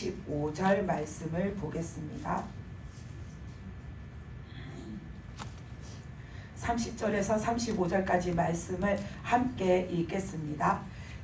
35절 말씀을 보겠습니다. 30절에서 35절까지 말씀을 함께 읽겠습니다.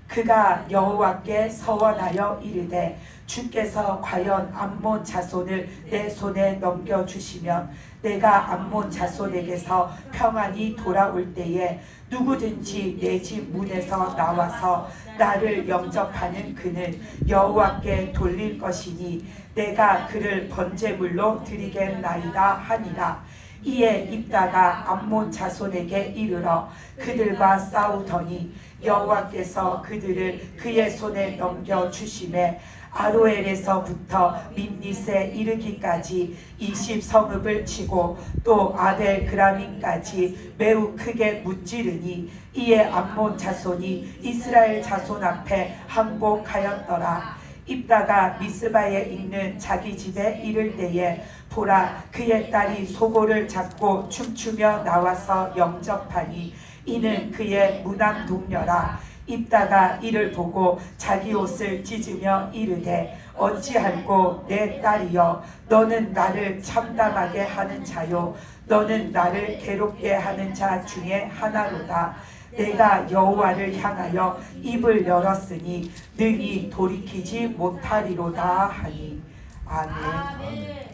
그가 여호와께 서원하여 이르되 주께서 과연 암몬 자손을 내 손에 넘겨주시면 내가 암몬 자손에게서 평안히 돌아올 때에 누구든지 내 집 문에서 나와서 나를 영접하는 그는 여호와께 돌릴 것이니 내가 그를 번제물로 드리겠나이다 하니라. 이에 입다가 암몬 자손에게 이르러 그들과 싸우더니 여호와께서 그들을 그의 손에 넘겨주시매 아로엘에서부터 민닛에 이르기까지 20성읍을 치고 또 아벨그라민까지 매우 크게 무찌르니 이에 암몬 자손이 이스라엘 자손 앞에 항복하였더라. 입다가 미스바에 있는 자기 집에 이를 때에 보라 그의 딸이 소고를 잡고 춤추며 나와서 영접하니 이는 그의 무남 동료라. 입다가 이를 보고 자기 옷을 찢으며 이르되 어찌할꼬 내 딸이여 너는 나를 참담하게 하는 자요 너는 나를 괴롭게 하는 자 중에 하나로다. 내가 여호와를 향하여 입을 열었으니 능히 돌이키지 못하리로다 하니. 아멘.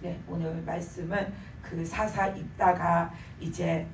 네, 오늘 말씀은 그 사사 입다가 이제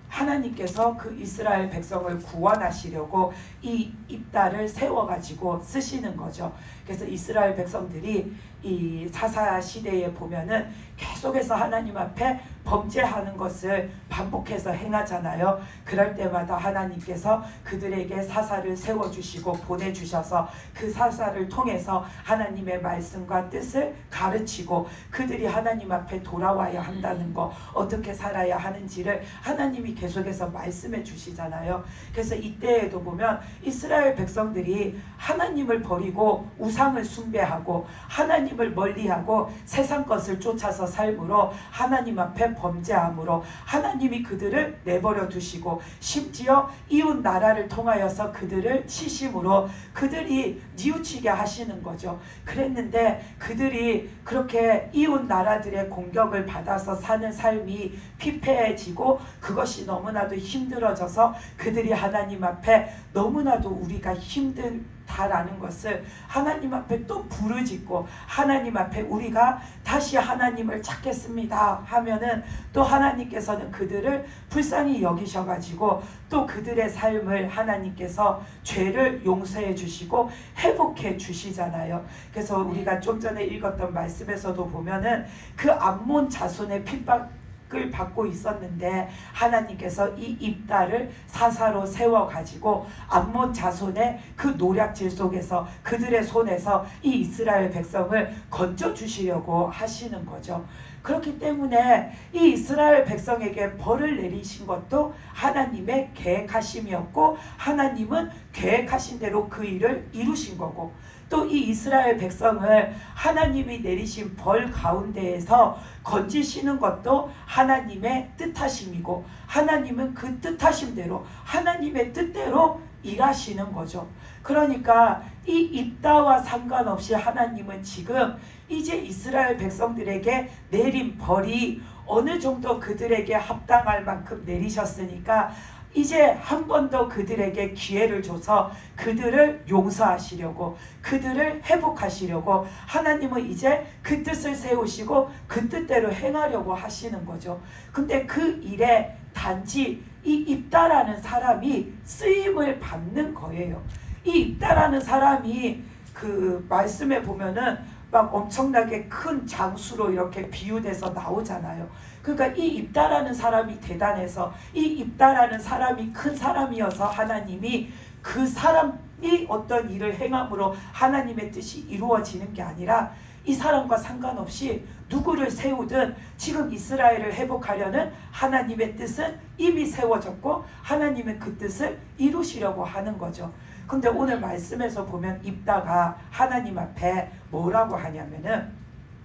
하나님께서 그 이스라엘 백성을 구원하시려고 이 입다를 세워가지고 쓰시는 거죠. 그래서 이스라엘 백성들이 이 사사 시대에 보면은 계속해서 하나님 앞에 범죄하는 것을 반복해서 행하잖아요. 그럴 때마다 하나님께서 그들에게 사사를 세워주시고 보내주셔서 그 사사를 통해서 하나님의 말씀과 뜻을 가르치고 그들이 하나님 앞에 돌아와야 한다는 거, 어떻게 살아야 하는지를 하나님이 계속해서 말씀해 주시잖아요. 그래서 이때에도 보면 이스라엘 백성들이 하나님을 버리고 우상을 숭배하고 하나님을 멀리하고 세상 것을 쫓아서 삶으로 하나님 앞에 범죄함으로 하나님이 그들을 내버려 두시고 심지어 이웃 나라를 통하여서 그들을 치심으로 그들이 뉘우치게 하시는 거죠. 그랬는데 그들이 그렇게 이웃 나라들의 공격을 받아서 사는 삶이 피폐해지고 그것이 너무나도 힘들어져서 그들이 하나님 앞에 너무나도 우리가 힘들다라는 것을 하나님 앞에 또 부르짖고 하나님 앞에 우리가 다시 하나님을 찾겠습니다 하면은 또 하나님께서는 그들을 불쌍히 여기셔가지고 또 그들의 삶을 하나님께서 죄를 용서해 주시고 회복해 주시잖아요. 그래서 우리가 좀 전에 읽었던 말씀에서도 보면은 그 암몬 자손의 핍박을 받고 있었는데 하나님께서 이 입다를 사사로 세워가지고 암몬 자손의 그 노략질 속에서 그들의 손에서 이 이스라엘 백성을 건져주시려고 하시는 거죠. 그렇기 때문에 이 이스라엘 백성에게 벌을 내리신 것도 하나님의 계획하심이었고 하나님은 계획하신 대로 그 일을 이루신 거고 또 이 이스라엘 백성을 하나님이 내리신 벌 가운데에서 건지시는 것도 하나님의 뜻하심이고 하나님은 그 뜻하심대로 하나님의 뜻대로 일하시는 거죠. 그러니까 이 입다와 상관없이 하나님은 지금 이제 이스라엘 백성들에게 내린 벌이 어느 정도 그들에게 합당할 만큼 내리셨으니까 이제 한 번 더 그들에게 기회를 줘서 그들을 용서하시려고 그들을 회복하시려고 하나님은 이제 그 뜻을 세우시고 그 뜻대로 행하려고 하시는 거죠. 근데 그 일에 단지 이 입다라는 사람이 쓰임을 받는 거예요. 이 입다라는 사람이 그 말씀에 보면은 막 엄청나게 큰 장수로 이렇게 비유돼서 나오잖아요. 그러니까 이 입다라는 사람이 대단해서 이 입다라는 사람이 큰 사람이어서 하나님이 그 사람이 어떤 일을 행함으로 하나님의 뜻이 이루어지는 게 아니라 이 사람과 상관없이 누구를 세우든 지금 이스라엘을 회복하려는 하나님의 뜻은 이미 세워졌고 하나님은 그 뜻을 이루시려고 하는 거죠. 근데 오늘 말씀에서 보면 입다가 하나님 앞에 뭐라고 하냐면은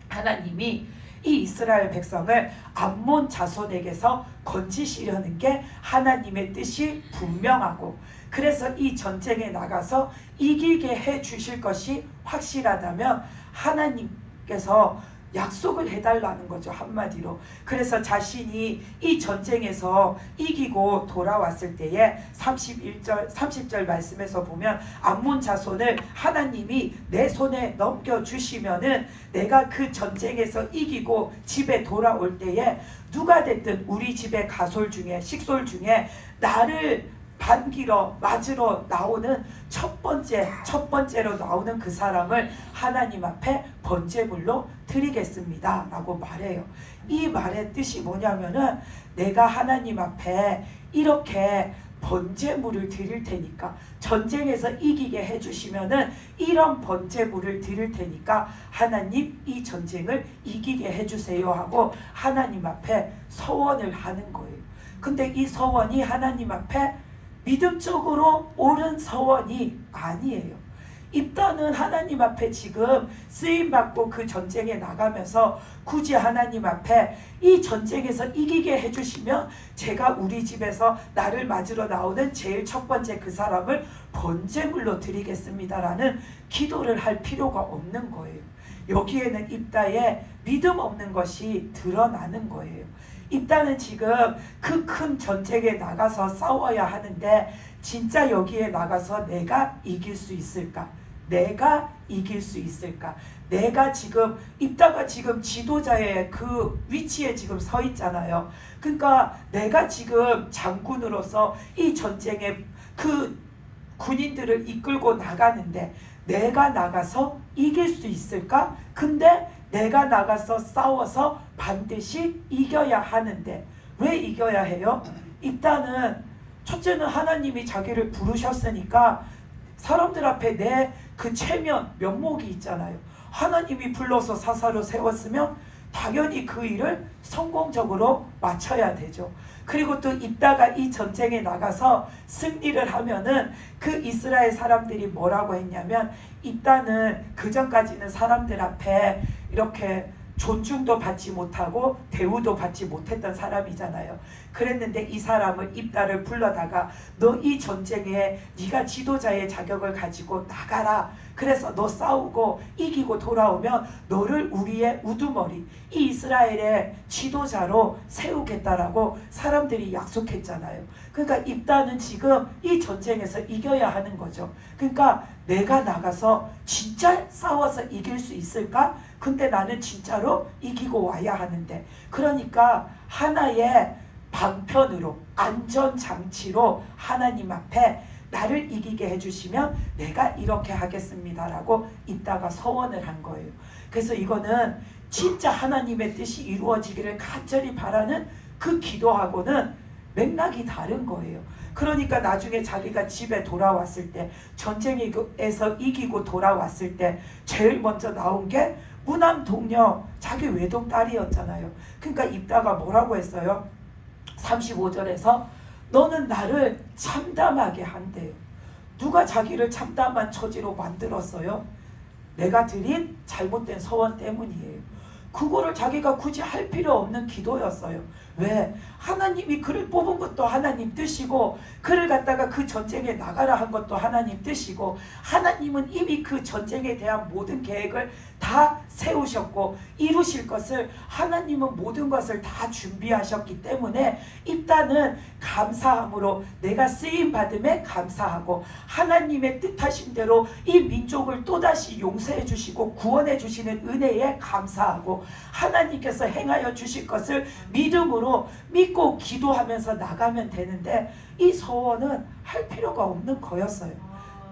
하나님이 이 이스라엘 백성을 암몬 자손에게서 건지시려는 게 하나님의 뜻이 분명하고, 그래서 이 전쟁에 나가서 이기게 해 주실 것이 확실하다면 하나님께서 약속을 해달라는 거죠, 한마디로. 그래서 자신이 이 전쟁에서 이기고 돌아왔을 때에 30절 말씀에서 보면 암몬 자손을 하나님이 내 손에 넘겨주시면은 내가 그 전쟁에서 이기고 집에 돌아올 때에 누가 됐든 우리 집의 가솔 중에 식솔 중에 나를 반기러 맞으러 나오는 첫 번째로 나오는 그 사람을 하나님 앞에 번제물로 드리겠습니다 라고 말해요. 이 말의 뜻이 뭐냐면은 내가 하나님 앞에 이렇게 번제물을 드릴 테니까, 전쟁에서 이기게 해주시면은 이런 번제물을 드릴 테니까 하나님 이 전쟁을 이기게 해주세요 하고 하나님 앞에 서원을 하는 거예요. 근데 이 서원이 하나님 앞에 믿음적으로 옳은 서원이 아니에요. 입다는 하나님 앞에 지금 쓰임받고 그 전쟁에 나가면서 굳이 하나님 앞에 이 전쟁에서 이기게 해주시면 제가 우리 집에서 나를 맞으러 나오는 제일 첫 번째 그 사람을 번제물로 드리겠습니다라는 기도를 할 필요가 없는 거예요. 여기에는 입다의 믿음 없는 것이 드러나는 거예요. 입다는 지금 그 큰 전쟁에 나가서 싸워야 하는데 진짜 여기에 나가서 내가 이길 수 있을까? 내가 이길 수 있을까? 내가 지금 입다가 지금 지도자의 그 위치에 지금 서 있잖아요. 그러니까 내가 지금 장군으로서 이 전쟁에 그 군인들을 이끌고 나가는데 내가 나가서 이길 수 있을까? 근데 내가 나가서 싸워서 반드시 이겨야 하는데 왜 이겨야 해요? 일단은 첫째는 하나님이 자기를 부르셨으니까 사람들 앞에 내 그 체면, 면목이 있잖아요. 하나님이 불러서 사사로 세웠으면 당연히 그 일을 성공적으로 마쳐야 되죠. 그리고 또 입다가 이 전쟁에 나가서 승리를 하면은 그 이스라엘 사람들이 뭐라고 했냐면, 입다는 그전까지는 사람들 앞에 이렇게 존중도 받지 못하고 대우도 받지 못했던 사람이잖아요. 그랬는데 이 사람을 입다를 불러다가 너 이 전쟁에 네가 지도자의 자격을 가지고 나가라. 그래서 너 싸우고 이기고 돌아오면 너를 우리의 우두머리, 이 이스라엘의 지도자로 세우겠다라고 사람들이 약속했잖아요. 그러니까 입다는 지금 이 전쟁에서 이겨야 하는 거죠. 그러니까 내가 나가서 진짜 싸워서 이길 수 있을까? 근데 나는 진짜로 이기고 와야 하는데, 그러니까 하나의 방편으로 안전장치로 하나님 앞에 나를 이기게 해주시면 내가 이렇게 하겠습니다라고 입다가 서원을 한 거예요. 그래서 이거는 진짜 하나님의 뜻이 이루어지기를 간절히 바라는 그 기도하고는 맥락이 다른 거예요. 그러니까 나중에 자기가 집에 돌아왔을 때, 전쟁에서 이기고 돌아왔을 때 제일 먼저 나온 게 무남 동녀, 자기 외동 딸이었잖아요. 그러니까 입다가 뭐라고 했어요? 35절에서 너는 나를 참담하게 한대요. 누가 자기를 참담한 처지로 만들었어요? 내가 드린 잘못된 서원 때문이에요. 그거를 자기가 굳이 할 필요 없는 기도였어요. 왜? 하나님이 그를 뽑은 것도 하나님 뜻이고, 그를 갖다가 그 전쟁에 나가라 한 것도 하나님 뜻이고, 하나님은 이미 그 전쟁에 대한 모든 계획을 다 세우셨고 이루실 것을 하나님은 모든 것을 다 준비하셨기 때문에 입다는 감사함으로 내가 쓰임받음에 감사하고 하나님의 뜻하신 대로 이 민족을 또다시 용서해 주시고 구원해 주시는 은혜에 감사하고 하나님께서 행하여 주실 것을 믿음으로 믿고 기도하면서 나가면 되는데, 이 서원은 할 필요가 없는 거였어요.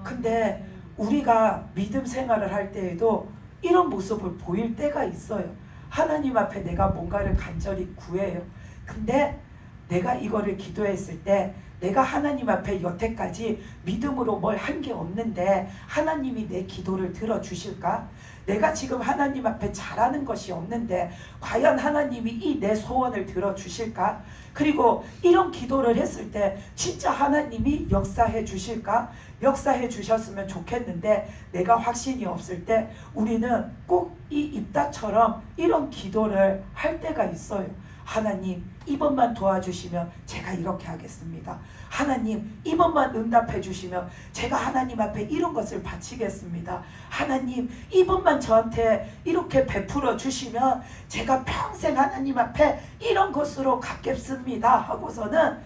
근데 우리가 믿음 생활을 할 때에도 이런 모습을 보일 때가 있어요. 하나님 앞에 내가 뭔가를 간절히 구해요. 근데 내가 이거를 기도했을 때 내가 하나님 앞에 여태까지 믿음으로 뭘 한 게 없는데 하나님이 내 기도를 들어주실까? 내가 지금 하나님 앞에 잘하는 것이 없는데 과연 하나님이 이 내 소원을 들어주실까? 그리고 이런 기도를 했을 때 진짜 하나님이 역사해 주실까? 역사해 주셨으면 좋겠는데 내가 확신이 없을 때 우리는 꼭 이 입다처럼 이런 기도를 할 때가 있어요. 하나님 이번만 도와주시면 제가 이렇게 하겠습니다. 하나님 이번만 응답해 주시면 제가 하나님 앞에 이런 것을 바치겠습니다. 하나님 이번만 저한테 이렇게 베풀어 주시면 제가 평생 하나님 앞에 이런 것으로 갚겠습니다 하고서는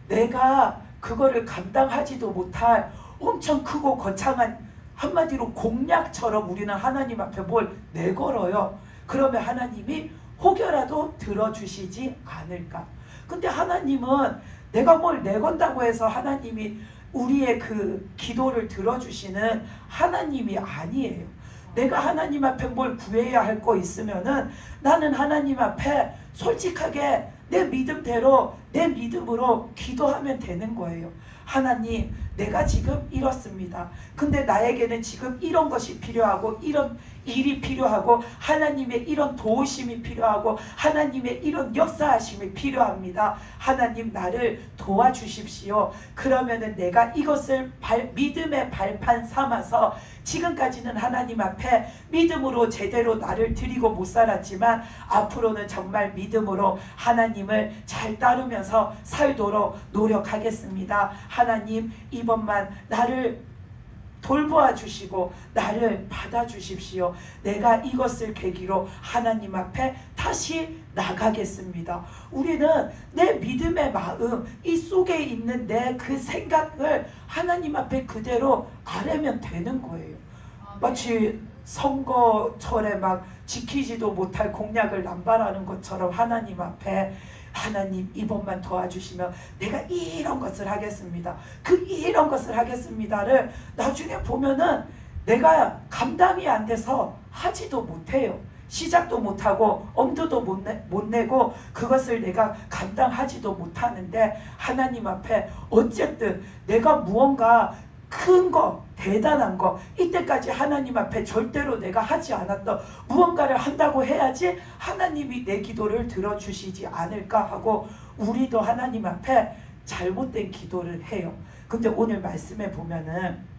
내가 그거를 감당하지도 못할 엄청 크고 거창한 한마디로 공약처럼 우리는 하나님 앞에 뭘 내걸어요. 그러면 하나님이 혹여라도 들어주시지 않을까. 근데 하나님은 내가 뭘 내건다고 해서 하나님이 우리의 그 기도를 들어주시는 하나님이 아니에요. 내가 하나님 앞에 뭘 구해야 할 거 있으면은 나는 하나님 앞에 솔직하게 내 믿음대로 내 믿음으로 기도하면 되는 거예요. 하나님 내가 지금 이렇습니다. 근데 나에게는 지금 이런 것이 필요하고 이런 일이 필요하고 하나님의 이런 도우심이 필요하고 하나님의 이런 역사하심이 필요합니다. 하나님 나를 도와주십시오. 그러면은 내가 이것을 믿음의 발판 삼아서 지금까지는 하나님 앞에 믿음으로 제대로 나를 드리고 못 살았지만 앞으로는 정말 믿음으로 하나님을 잘 따르면서 살도록 노력하겠습니다. 하나님 이번만 나를 돌보아 주시고 나를 받아 주십시오. 내가 이것을 계기로 하나님 앞에 다시 나가겠습니다. 우리는 내 믿음의 마음 이 속에 있는 내 그 생각을 하나님 앞에 그대로 아뢰면 되는 거예요. 마치 선거철에 막 지키지도 못할 공약을 남발하는 것처럼 하나님 앞에 하나님 이번만 도와주시면 내가 이런 것을 하겠습니다. 그 이런 것을 하겠습니다를 나중에 보면은 내가 감당이 안 돼서 하지도 못해요. 시작도 못하고 엄두도 못 내고 그것을 내가 감당하지도 못하는데 하나님 앞에 어쨌든 내가 무언가 큰 거, 대단한 거 이때까지 하나님 앞에 절대로 내가 하지 않았던 무언가를 한다고 해야지 하나님이 내 기도를 들어주시지 않을까 하고 우리도 하나님 앞에 잘못된 기도를 해요. 근데 오늘 말씀에 보면은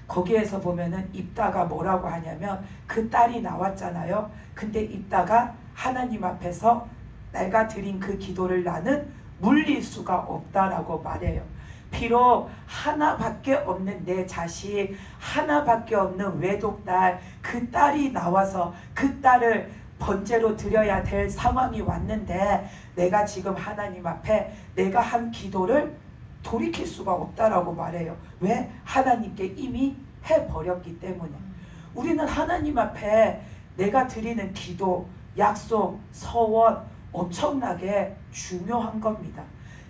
거기에서 보면은 입다가 뭐라고 하냐면 그 딸이 나왔잖아요. 근데 입다가 하나님 앞에서 내가 드린 그 기도를 나는 물릴 수가 없다라고 말해요. 비록 하나밖에 없는 내 자식, 하나밖에 없는 외독딸, 그 딸이 나와서 그 딸을 번제로 드려야 될 상황이 왔는데 내가 지금 하나님 앞에 내가 한 기도를 돌이킬 수가 없다라고 말해요. 왜? 하나님께 이미 해버렸기 때문에. 우리는 하나님 앞에 내가 드리는 기도, 약속, 서원 엄청나게 중요한 겁니다.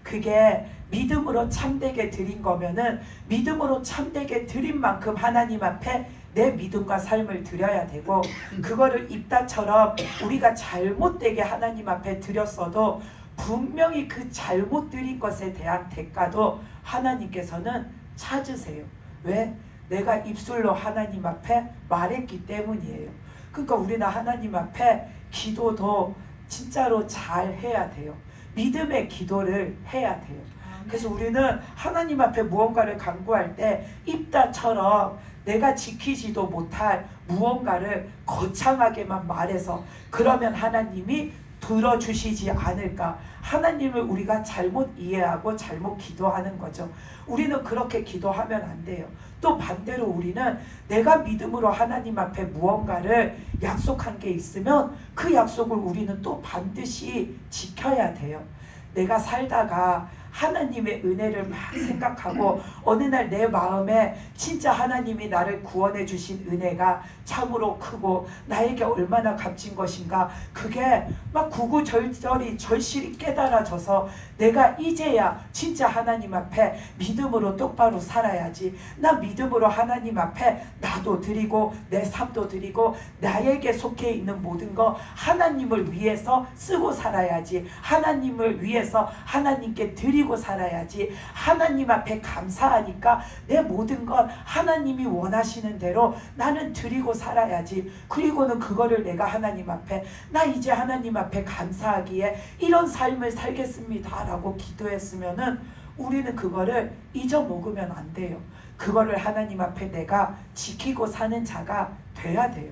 그게 믿음으로 참되게 드린 거면은 믿음으로 참되게 드린 만큼 하나님 앞에 내 믿음과 삶을 드려야 되고 그거를 입다처럼 우리가 잘못되게 하나님 앞에 드렸어도 분명히 그 잘못 드린 것에 대한 대가도 하나님께서는 찾으세요. 왜? 내가 입술로 하나님 앞에 말했기 때문이에요. 그러니까 우리는 하나님 앞에 기도도 진짜로 잘 해야 돼요. 믿음의 기도를 해야 돼요. 그래서 우리는 하나님 앞에 무언가를 간구할 때 입다처럼 내가 지키지도 못할 무언가를 거창하게만 말해서 그러면 하나님이 들어주시지 않을까. 하나님을 우리가 잘못 이해하고 잘못 기도하는 거죠. 우리는 그렇게 기도하면 안 돼요. 또 반대로 우리는 내가 믿음으로 하나님 앞에 무언가를 약속한 게 있으면 그 약속을 우리는 또 반드시 지켜야 돼요. 내가 살다가 하나님의 은혜를 막 생각하고 어느 날 내 마음에 진짜 하나님이 나를 구원해 주신 은혜가 참으로 크고 나에게 얼마나 값진 것인가, 그게 막 구구절절히 절실히 깨달아져서 내가 이제야 진짜 하나님 앞에 믿음으로 똑바로 살아야지, 나 믿음으로 하나님 앞에 나도 드리고 내 삶도 드리고 나에게 속해 있는 모든 거 하나님을 위해서 쓰고 살아야지, 하나님을 위해서 하나님께 드리고 살아야지, 하나님 앞에 감사하니까 내 모든 것 하나님이 원하시는 대로 나는 드리고 살아야지. 그리고는 그거를 내가 하나님 앞에 나 이제 하나님 앞에 감사하기에 이런 삶을 살겠습니다 라고 기도했으면은 우리는 그거를 잊어먹으면 안 돼요. 그거를 하나님 앞에 내가 지키고 사는 자가 돼야 돼요.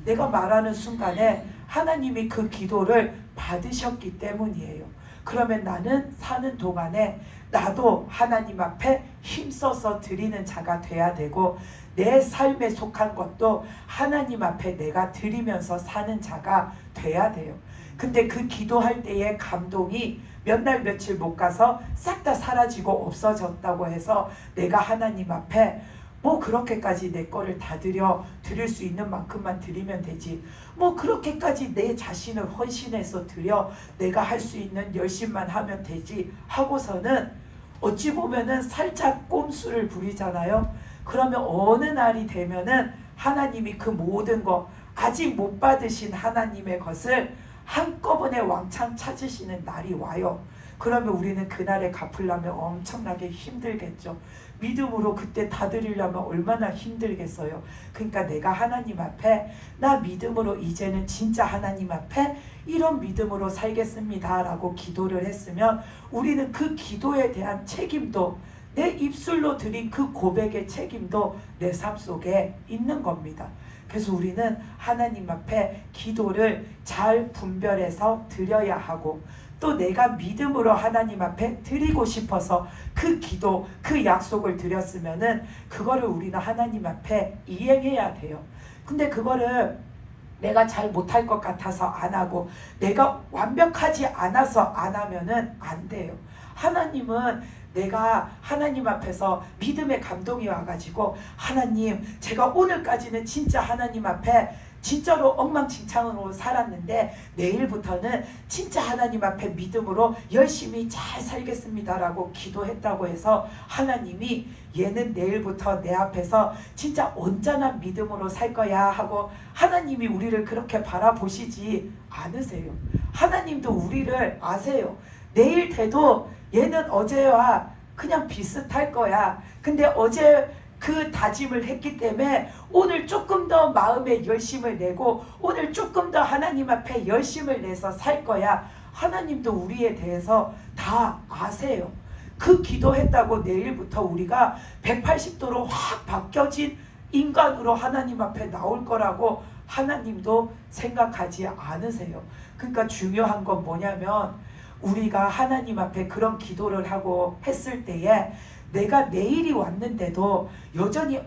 내가 말하는 순간에 하나님이 그 기도를 받으셨기 때문이에요. 그러면 나는 사는 동안에 나도 하나님 앞에 힘써서 드리는 자가 돼야 되고, 내 삶에 속한 것도 하나님 앞에 내가 드리면서 사는 자가 돼야 돼요. 근데 그 기도할 때의 감동이 몇 날 며칠 못 가서 싹 다 사라지고 없어졌다고 해서 내가 하나님 앞에 뭐 그렇게까지 내 거를 다 드릴 수 있는 만큼만 드리면 되지, 뭐 그렇게까지 내 자신을 헌신해서 드려 내가 할 수 있는 열심만 하면 되지 하고서는 어찌 보면은 살짝 꼼수를 부리잖아요. 그러면 어느 날이 되면은 하나님이 그 모든 거, 아직 못 받으신 하나님의 것을 한꺼번에 왕창 찾으시는 날이 와요. 그러면 우리는 그날에 갚으려면 엄청나게 힘들겠죠. 믿음으로 그때 다 드리려면 얼마나 힘들겠어요. 그러니까 내가 하나님 앞에, 나 믿음으로 이제는 진짜 하나님 앞에 이런 믿음으로 살겠습니다 라고 기도를 했으면, 우리는 그 기도에 대한 책임도, 내 입술로 드린 그 고백의 책임도 내 삶 속에 있는 겁니다. 그래서 우리는 하나님 앞에 기도를 잘 분별해서 드려야 하고, 또 내가 믿음으로 하나님 앞에 드리고 싶어서 그 기도, 그 약속을 드렸으면은 그거를 우리는 하나님 앞에 이행해야 돼요. 근데 그거를 내가 잘 못할 것 같아서 안 하고, 내가 완벽하지 않아서 안 하면은 안 돼요. 하나님은 내가 하나님 앞에서 믿음의 감동이 와가지고, 하나님, 제가 오늘까지는 진짜 하나님 앞에 진짜로 엉망진창으로 살았는데 내일부터는 진짜 하나님 앞에 믿음으로 열심히 잘 살겠습니다 라고 기도했다고 해서 하나님이 얘는 내일부터 내 앞에서 진짜 온전한 믿음으로 살 거야 하고 하나님이 우리를 그렇게 바라보시지 않으세요. 하나님도 우리를 아세요. 내일 돼도 얘는 어제와 그냥 비슷할 거야. 근데 어제 그 다짐을 했기 때문에 오늘 조금 더 마음에 열심을 내고 오늘 조금 더 하나님 앞에 열심을 내서 살 거야. 하나님도 우리에 대해서 다 아세요. 그 기도했다고 내일부터 우리가 180도로 확 바뀌어진 인간으로 하나님 앞에 나올 거라고 하나님도 생각하지 않으세요. 그러니까 중요한 건 뭐냐면, 우리가 하나님 앞에 그런 기도를 하고 했을 때에 내가 내일이 왔는데도 여전히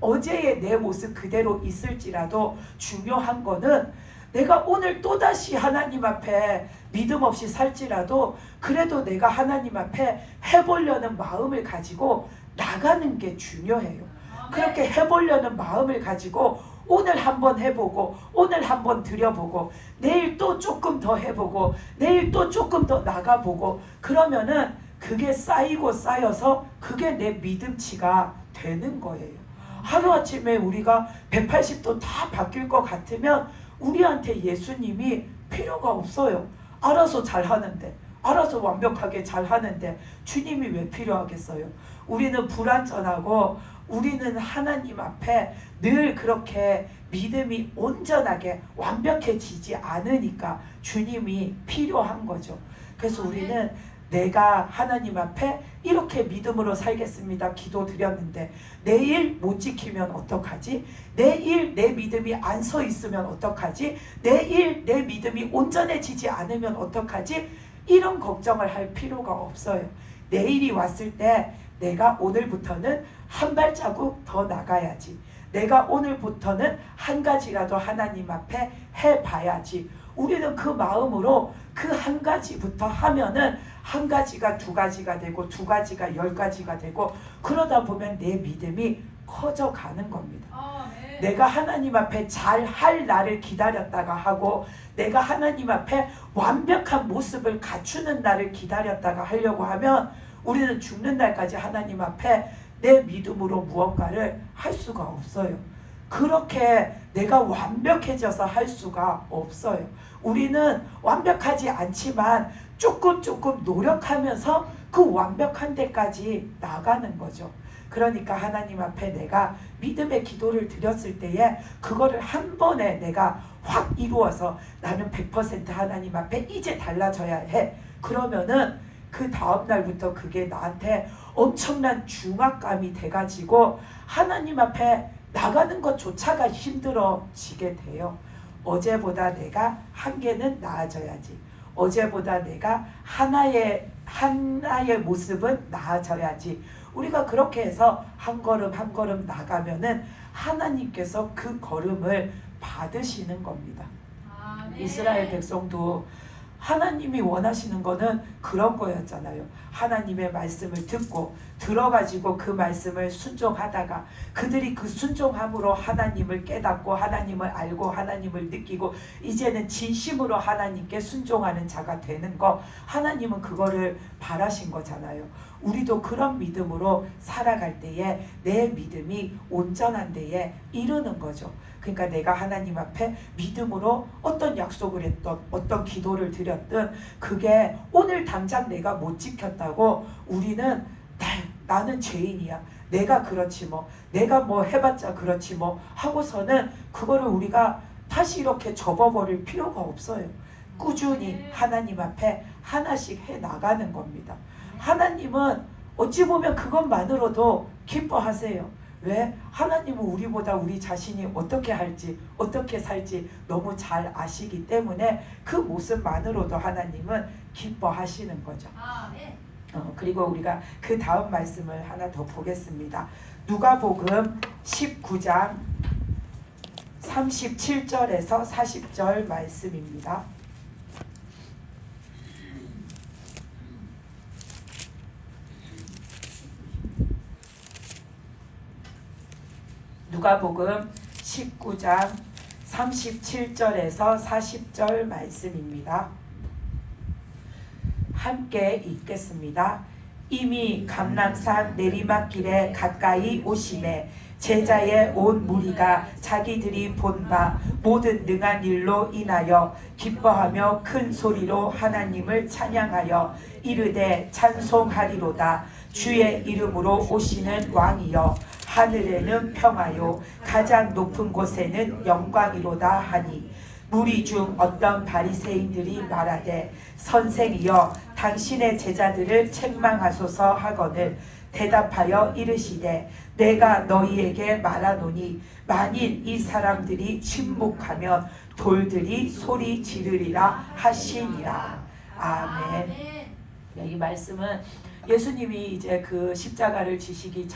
어제의 내 모습 그대로 있을지라도 중요한 거는, 내가 오늘 또다시 하나님 앞에 믿음 없이 살지라도 그래도 내가 하나님 앞에 해보려는 마음을 가지고 나가는 게 중요해요. 그렇게 해보려는 마음을 가지고 오늘 한번 해보고 오늘 한번 드려보고 내일 또 조금 더 해보고 내일 또 조금 더 나가보고, 그러면은 그게 쌓이고 쌓여서 그게 내 믿음치가 되는 거예요. 하루아침에 우리가 180도 다 바뀔 것 같으면 우리한테 예수님이 필요가 없어요. 알아서 잘하는데, 알아서 완벽하게 잘하는데 주님이 왜 필요하겠어요? 우리는 불완전하고 우리는 하나님 앞에 늘 그렇게 믿음이 온전하게 완벽해지지 않으니까 주님이 필요한 거죠. 그래서 우리는 내가 하나님 앞에 이렇게 믿음으로 살겠습니다 기도 드렸는데 내일 못 지키면 어떡하지? 내일 내 믿음이 안 서 있으면 어떡하지? 내일 내 믿음이 온전해지지 않으면 어떡하지? 이런 걱정을 할 필요가 없어요. 내일이 왔을 때 내가 오늘부터는 한 발자국 더 나가야지. 내가 오늘부터는 한 가지라도 하나님 앞에 해봐야지. 우리는 그 마음으로 그 한 가지부터 하면은 한 가지가 두 가지가 되고 두 가지가 10가지가 되고, 그러다 보면 내 믿음이 커져가는 겁니다. 내가 하나님 앞에 잘할 날을 기다렸다가 하고 내가 하나님 앞에 완벽한 모습을 갖추는 날을 기다렸다가 하려고 하면 우리는 죽는 날까지 하나님 앞에 내 믿음으로 무언가를 할 수가 없어요. 그렇게 내가 완벽해져서 할 수가 없어요. 우리는 완벽하지 않지만 조금 노력하면서 그 완벽한 데까지 나가는 거죠. 그러니까 하나님 앞에 내가 믿음의 기도를 드렸을 때에 그거를 한 번에 내가 확 이루어서 나는 100% 하나님 앞에 이제 달라져야 해. 그러면은 그 다음 날부터 그게 나한테 엄청난 중압감이 돼가지고 하나님 앞에 나가는 것조차가 힘들어지게 돼요. 어제보다 내가 한 개는 나아져야지. 어제보다 내가 하나의 모습은 나아져야지. 우리가 그렇게 해서 한 걸음 한 걸음 나가면은 하나님께서 그 걸음을 받으시는 겁니다. 이스라엘 백성도 하나님이 원하시는 거는 그런 거였잖아요. 하나님의 말씀을 듣고 들어가지고 그 말씀을 순종하다가 그들이 그 순종함으로 하나님을 깨닫고 하나님을 알고 하나님을 느끼고 이제는 진심으로 하나님께 순종하는 자가 되는 거, 하나님은 그거를 바라신 거잖아요. 우리도 그런 믿음으로 살아갈 때에 내 믿음이 온전한 데에 이르는 거죠. 그러니까 내가 하나님 앞에 믿음으로 어떤 약속을 했던 어떤 기도를 드렸든 그게 오늘 당장 내가 못 지켰다고 우리는 나는 죄인이야, 내가 그렇지 뭐, 내가 뭐 해봤자 그렇지 뭐 하고서는 그거를 우리가 다시 이렇게 접어버릴 필요가 없어요. 꾸준히 하나님 앞에 하나씩 해 나가는 겁니다. 하나님은 어찌 보면 그것만으로도 기뻐하세요. 왜? 하나님은 우리보다 우리 자신이 어떻게 할지 어떻게 살지 너무 잘 아시기 때문에 그 모습만으로도 하나님은 기뻐하시는 거죠. 그리고 우리가 그 다음 말씀을 하나 더 보겠습니다. 누가복음 19장 37절에서 40절 말씀입니다. 누가복음 19장 37절에서 40절 말씀입니다. 함께 읽겠습니다. 이미 감람산 내리막길에 가까이 오시매 제자의 온 무리가 자기들이 본 바 모든 능한 일로 인하여 기뻐하며 큰 소리로 하나님을 찬양하여 이르되 찬송하리로다. 주의 이름으로 오시는 왕이여 하늘에는 평화요 가장 높은 곳에는 영광이로다 하니, 무리 중 어떤 바리새인들이 말하되 선생이여 당신의 제자들을 책망하소서 하거늘 대답하여 이르시되 내가 너희에게 말하노니 만일 이 사람들이 침묵하면 돌들이 소리 지르리라 하시니라. 아멘. 이 말씀은 예수님이 이제 그 십자가를 지시기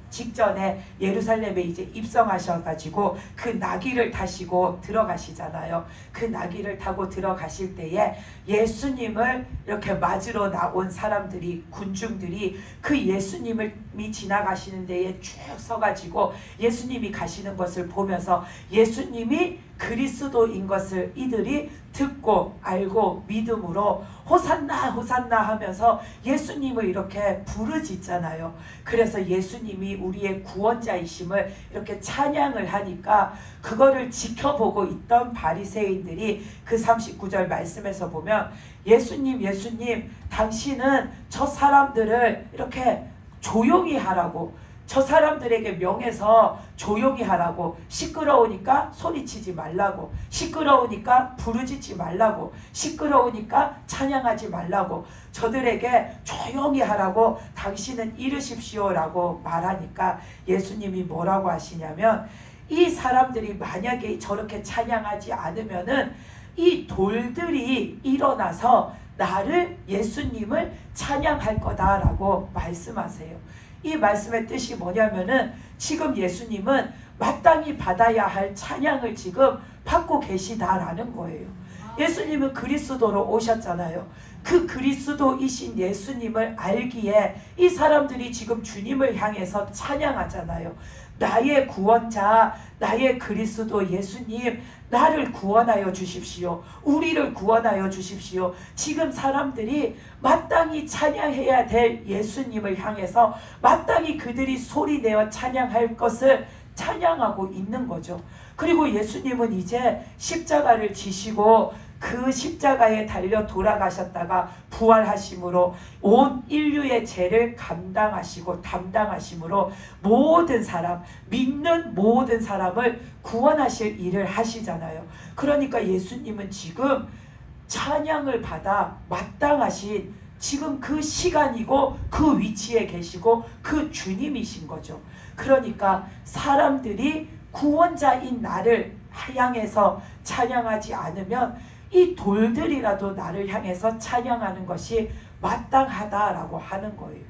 직전에 예루살렘에 이제 입성하셔가지고 그 나귀를 타시고 들어가시잖아요. 그 나귀를 타고 들어가실 때에 예수님을 이렇게 맞으러 나온 사람들이, 군중들이 그 예수님이 지나가시는 데에 쭉 서가지고 예수님이 가시는 것을 보면서 예수님이 그리스도인 것을 이들이 듣고 알고 믿음으로 호산나 호산나 하면서 예수님을 이렇게 부르짖잖아요. 그래서 예수님이 우리의 구원자이심을 이렇게 찬양을 하니까 그거를 지켜보고 있던 바리새인들이 그 39절 말씀에서 보면 예수님 당신은 저 사람들을 이렇게 조용히 하라고, 저 사람들에게 명해서 조용히 하라고, 시끄러우니까 소리치지 말라고, 시끄러우니까 부르짖지 말라고, 시끄러우니까 찬양하지 말라고, 저들에게 조용히 하라고 당신은 이르십시오라고 말하니까 예수님이 뭐라고 하시냐면, 이 사람들이 만약에 저렇게 찬양하지 않으면은 이 돌들이 일어나서 나를, 예수님을 찬양할 거다라고 말씀하세요. 이 말씀의 뜻이 뭐냐면은 지금 예수님은 마땅히 받아야 할 찬양을 지금 받고 계시다라는 거예요. 예수님은 그리스도로 오셨잖아요. 그 그리스도이신 예수님을 알기에 이 사람들이 지금 주님을 향해서 찬양하잖아요. 나의 구원자, 나의 그리스도 예수님, 나를 구원하여 주십시오. 우리를 구원하여 주십시오. 지금 사람들이 마땅히 찬양해야 될 예수님을 향해서 마땅히 그들이 소리내어 찬양할 것을 찬양하고 있는 거죠. 그리고 예수님은 이제 십자가를 지시고 그 십자가에 달려 돌아가셨다가 부활하심으로 온 인류의 죄를 감당하시고 담당하심으로 모든 사람, 믿는 모든 사람을 구원하실 일을 하시잖아요. 그러니까 예수님은 지금 찬양을 받아 마땅하신 지금 그 시간이고 그 위치에 계시고 그 주님이신 거죠. 그러니까 사람들이 구원자인 나를 향해서 찬양하지 않으면 이 돌들이라도 나를 향해서 찬양하는 것이 마땅하다라고 하는 거예요.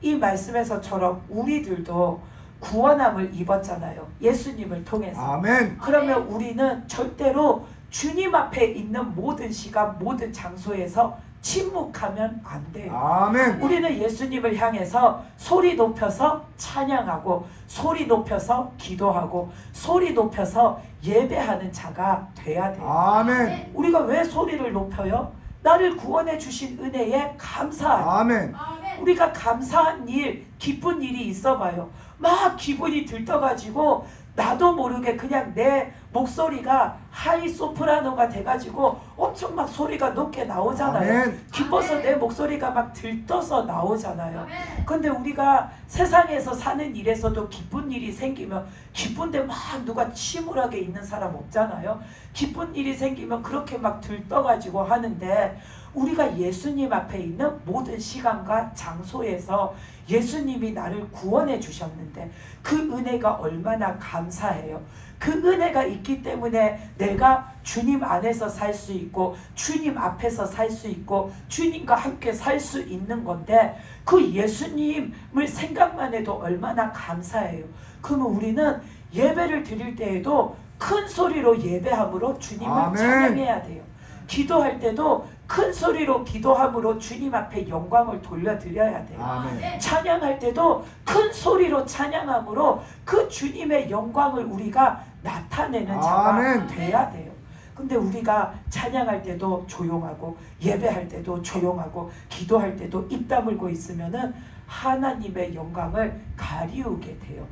이 말씀에서처럼 우리들도 구원함을 입었잖아요. 예수님을 통해서. 아멘. 그러면 우리는 절대로 주님 앞에 있는 모든 시간, 모든 장소에서 침묵하면 안 돼요. 아멘. 우리는 예수님을 향해서 소리 높여서 찬양하고 소리 높여서 기도하고 소리 높여서 예배하는 자가 돼야 돼요. 아멘. 우리가 왜 소리를 높여요? 나를 구원해 주신 은혜에 감사하고 아멘. 우리가 감사한 일, 기쁜 일이 있어봐요. 막 기분이 들떠가지고 나도 모르게 그냥 내 목소리가 하이 소프라노가 돼가지고 엄청 막 소리가 높게 나오잖아요. 아멘. 기뻐서 내 목소리가 막 들떠서 나오잖아요. 근데 우리가 세상에서 사는 일에서도 기쁜 일이 생기면 기쁜데 막 누가 침울하게 있는 사람 없잖아요. 기쁜 일이 생기면 그렇게 막 들떠가지고 하는데 우리가 예수님 앞에 있는 모든 시간과 장소에서 예수님이 나를 구원해 주셨는데 그 은혜가 얼마나 감사해요. 그 은혜가 있기 때문에 내가 주님 안에서 살 수 있고 주님 앞에서 살 수 있고 주님과 함께 살 수 있는 건데 그 예수님을 생각만 해도 얼마나 감사해요. 그러면 우리는 예배를 드릴 때에도 큰 소리로 예배함으로 주님을 아멘. 찬양해야 돼요. 기도할 때도 큰 소리로 기도함으로 주님 앞에 영광을 돌려드려야 돼요. 아멘. 찬양할 때도 큰 소리로 찬양함으로 그 주님의 영광을 우리가 나타내는 자가 아멘. 돼야 돼요. 근데 우리가 찬양할 때도 조용하고 예배할 때도 조용하고 기도할 때도 입 다물고 있으면은 하나님의 영광을 가리우게 돼요.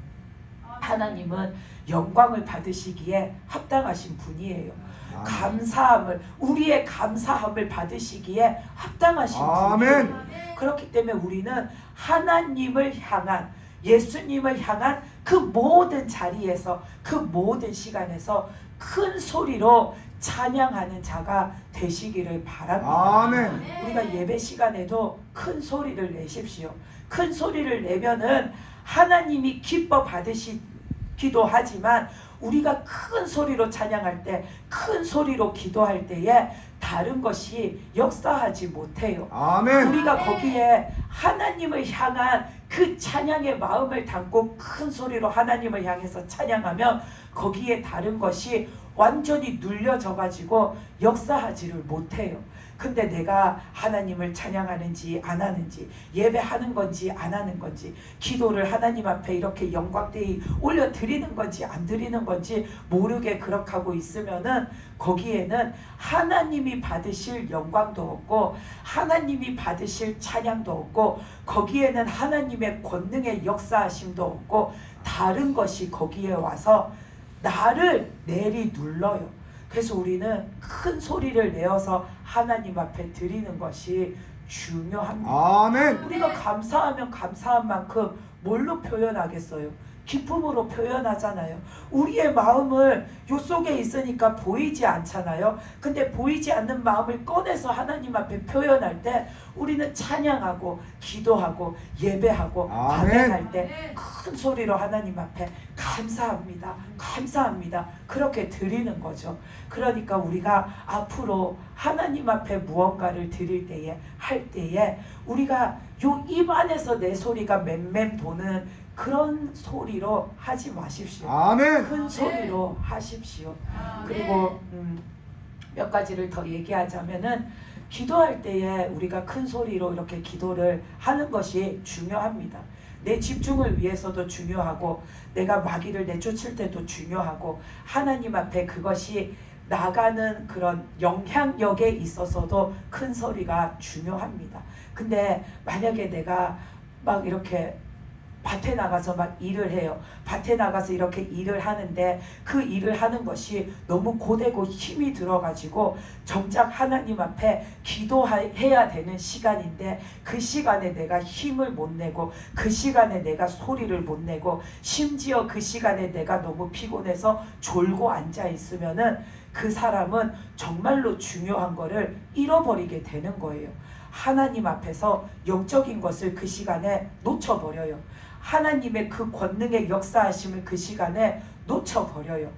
하나님은 영광을 받으시기에 합당하신 분이에요. 아멘. 감사함을 우리의 감사함을 받으시기에 합당하신 아멘. 분이에요. 그렇기 때문에 우리는 하나님을 향한 예수님을 향한 그 모든 자리에서 그 모든 시간에서 큰 소리로 찬양하는 자가 되시기를 바랍니다. 아멘. 우리가 예배 시간에도 큰 소리를 내십시오. 큰 소리를 내면은 하나님이 기뻐 받으시기도 하지만 우리가 큰 소리로 찬양할 때, 큰 소리로 기도할 때에 다른 것이 역사하지 못해요. 아멘. 우리가 거기에 하나님을 향한 그 찬양의 마음을 담고 큰 소리로 하나님을 향해서 찬양하면 거기에 다른 것이 완전히 눌려져 가지고 역사하지를 못해요. 근데 내가 하나님을 찬양하는지 안 하는지, 예배하는 건지 안 하는 건지, 기도를 하나님 앞에 이렇게 영광되이 올려드리는 건지 안 드리는 건지 모르게 그렇게 하고 있으면은 거기에는 하나님이 받으실 영광도 없고 하나님이 받으실 찬양도 없고 거기에는 하나님의 권능의 역사하심도 없고 다른 것이 거기에 와서 나를 내리눌러요. 그래서 우리는 큰 소리를 내어서 하나님 앞에 드리는 것이 중요합니다. 아멘. 우리가 감사하면 감사한 만큼 뭘로 표현하겠어요? 기쁨으로 표현하잖아요. 우리의 마음을 요 속에 있으니까 보이지 않잖아요. 근데 보이지 않는 마음을 꺼내서 하나님 앞에 표현할 때 우리는 찬양하고 기도하고 예배하고 아멘. 반응할 때 큰 소리로 하나님 앞에 감사합니다. 감사합니다. 그렇게 드리는 거죠. 그러니까 우리가 앞으로 하나님 앞에 무언가를 드릴 때에 할 때에 우리가 요 입 안에서 내 소리가 맴맴 도는 그런 소리로 하지 마십시오. 아멘. 큰 소리로 하십시오. 그리고 몇 가지를 더 얘기하자면은 기도할 때에 우리가 큰 소리로 이렇게 기도를 하는 것이 중요합니다. 내 집중을 위해서도 중요하고 내가 마귀를 내쫓을 때도 중요하고 하나님 앞에 그것이 나가는 그런 영향력에 있어서도 큰 소리가 중요합니다. 근데 만약에 내가 막 이렇게 밭에 나가서 막 일을 해요. 밭에 나가서 이렇게 일을 하는데 그 일을 하는 것이 너무 고되고 힘이 들어가지고 정작 하나님 앞에 기도해야 되는 시간인데 그 시간에 내가 힘을 못 내고 그 시간에 내가 소리를 못 내고 심지어 그 시간에 내가 너무 피곤해서 졸고 앉아 있으면은 그 사람은 정말로 중요한 거를 잃어버리게 되는 거예요. 하나님 앞에서 영적인 것을 그 시간에 놓쳐버려요. 하나님의 그 권능의 역사하심을 그 시간에 놓쳐버려요.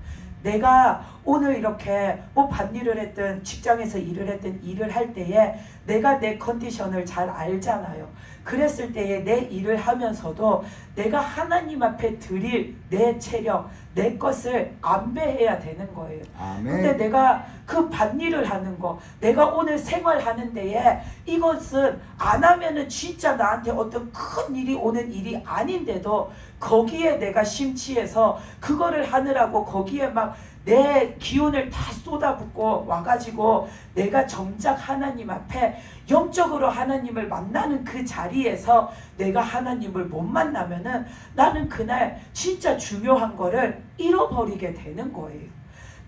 내가 오늘 이렇게 뭐 밭일을 했든 직장에서 일을 했든 일을 할 때에 내가 내 컨디션을 잘 알잖아요. 그랬을 때에 내 일을 하면서도 내가 하나님 앞에 드릴 내 체력, 내 것을 안배해야 되는 거예요. 아멘. 근데 내가 그 밭일을 하는 거, 내가 오늘 생활하는 데에 이것은 안 하면은 진짜 나한테 어떤 큰 일이 오는 일이 아닌데도 거기에 내가 심취해서 그거를 하느라고 거기에 막 내 기운을 다 쏟아붓고 와가지고 내가 정작 하나님 앞에 영적으로 하나님을 만나는 그 자리에서 내가 하나님을 못 만나면은 나는 그날 진짜 중요한 거를 잃어버리게 되는 거예요.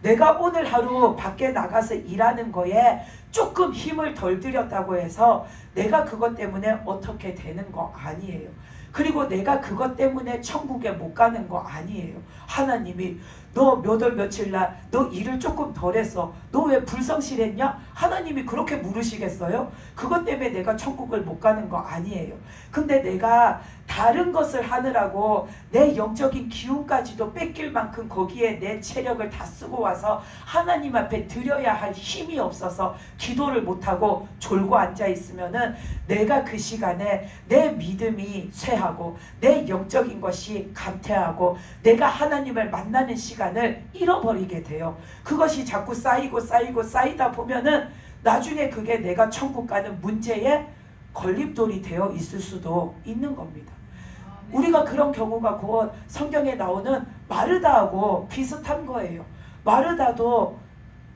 내가 오늘 하루 밖에 나가서 일하는 거에 조금 힘을 덜 들였다고 해서 내가 그것 때문에 어떻게 되는 거 아니에요. 그리고 내가 그것 때문에 천국에 못 가는 거 아니에요. 하나님이 너 몇 월 며칠 날 너 일을 조금 덜 했어. 너 왜 불성실했냐? 하나님이 그렇게 물으시겠어요? 그것 때문에 내가 천국을 못 가는 거 아니에요. 근데 내가 다른 것을 하느라고 내 영적인 기운까지도 뺏길 만큼 거기에 내 체력을 다 쓰고 와서 하나님 앞에 드려야 할 힘이 없어서 기도를 못하고 졸고 앉아 있으면은 내가 그 시간에 내 믿음이 쇠하고 내 영적인 것이 감퇴하고 내가 하나님을 만나는 시간을 잃어버리게 돼요. 그것이 자꾸 쌓이고 쌓이다 보면은 나중에 그게 내가 천국 가는 문제에 걸림돌이 되어 있을 수도 있는 겁니다. 우리가 그런 경우가 곧 성경에 나오는 마르다하고 비슷한 거예요. 마르다도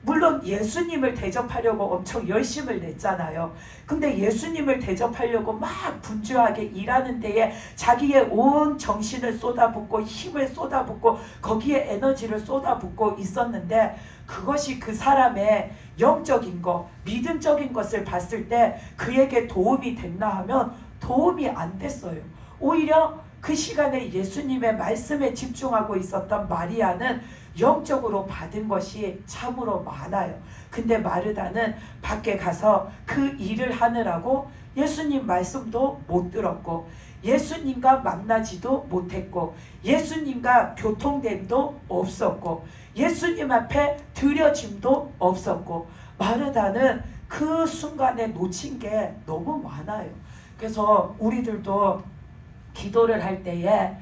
물론 예수님을 대접하려고 엄청 열심을 냈잖아요. 근데 예수님을 대접하려고 막 분주하게 일하는 데에 자기의 온 정신을 쏟아붓고 힘을 쏟아붓고 거기에 에너지를 쏟아붓고 있었는데 그것이 그 사람의 영적인 것, 믿음적인 것을 봤을 때 그에게 도움이 됐나 하면 도움이 안 됐어요. 오히려 그 시간에 예수님의 말씀에 집중하고 있었던 마리아는 영적으로 받은 것이 참으로 많아요. 근데 마르다는 밖에 가서 그 일을 하느라고 예수님 말씀도 못 들었고 예수님과 만나지도 못했고 예수님과 교통됨도 없었고 예수님 앞에 드려짐도 없었고 마르다는 그 순간에 놓친 게 너무 많아요. 그래서 우리들도 기도를 할 때에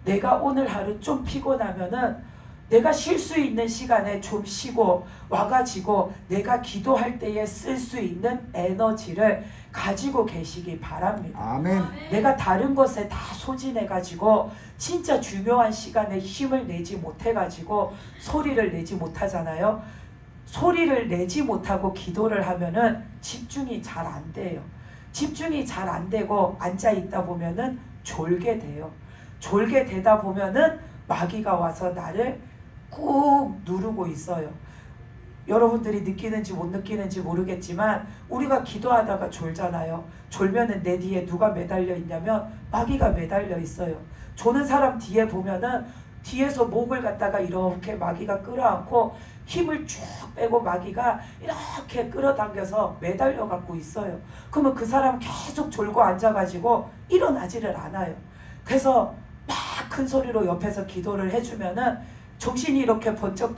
내가 오늘 하루 좀 피곤하면은 내가 쉴 수 있는 시간에 좀 쉬고 와가지고 내가 기도할 때에 쓸 수 있는 에너지를 가지고 계시기 바랍니다. 아멘. 내가 다른 것에 다 소진해가지고 진짜 중요한 시간에 힘을 내지 못해가지고 소리를 내지 못하잖아요. 소리를 내지 못하고 기도를 하면은 집중이 잘 안 돼요. 집중이 잘 안 되고 앉아 있다 보면은 졸게 돼요. 졸게 되다 보면은 마귀가 와서 나를 꾹 누르고 있어요. 여러분들이 느끼는지 못 느끼는지 모르겠지만 우리가 기도하다가 졸잖아요. 졸면은 내 뒤에 누가 매달려 있냐면 마귀가 매달려 있어요. 조는 사람 뒤에 보면은 뒤에서 목을 갖다가 이렇게 마귀가 끌어안고 힘을 쭉 빼고 마귀가 이렇게 끌어당겨서 매달려 갖고 있어요. 그러면 그 사람 계속 졸고 앉아가지고 일어나지를 않아요. 그래서 막 큰 소리로 옆에서 기도를 해주면은 정신이 이렇게 번쩍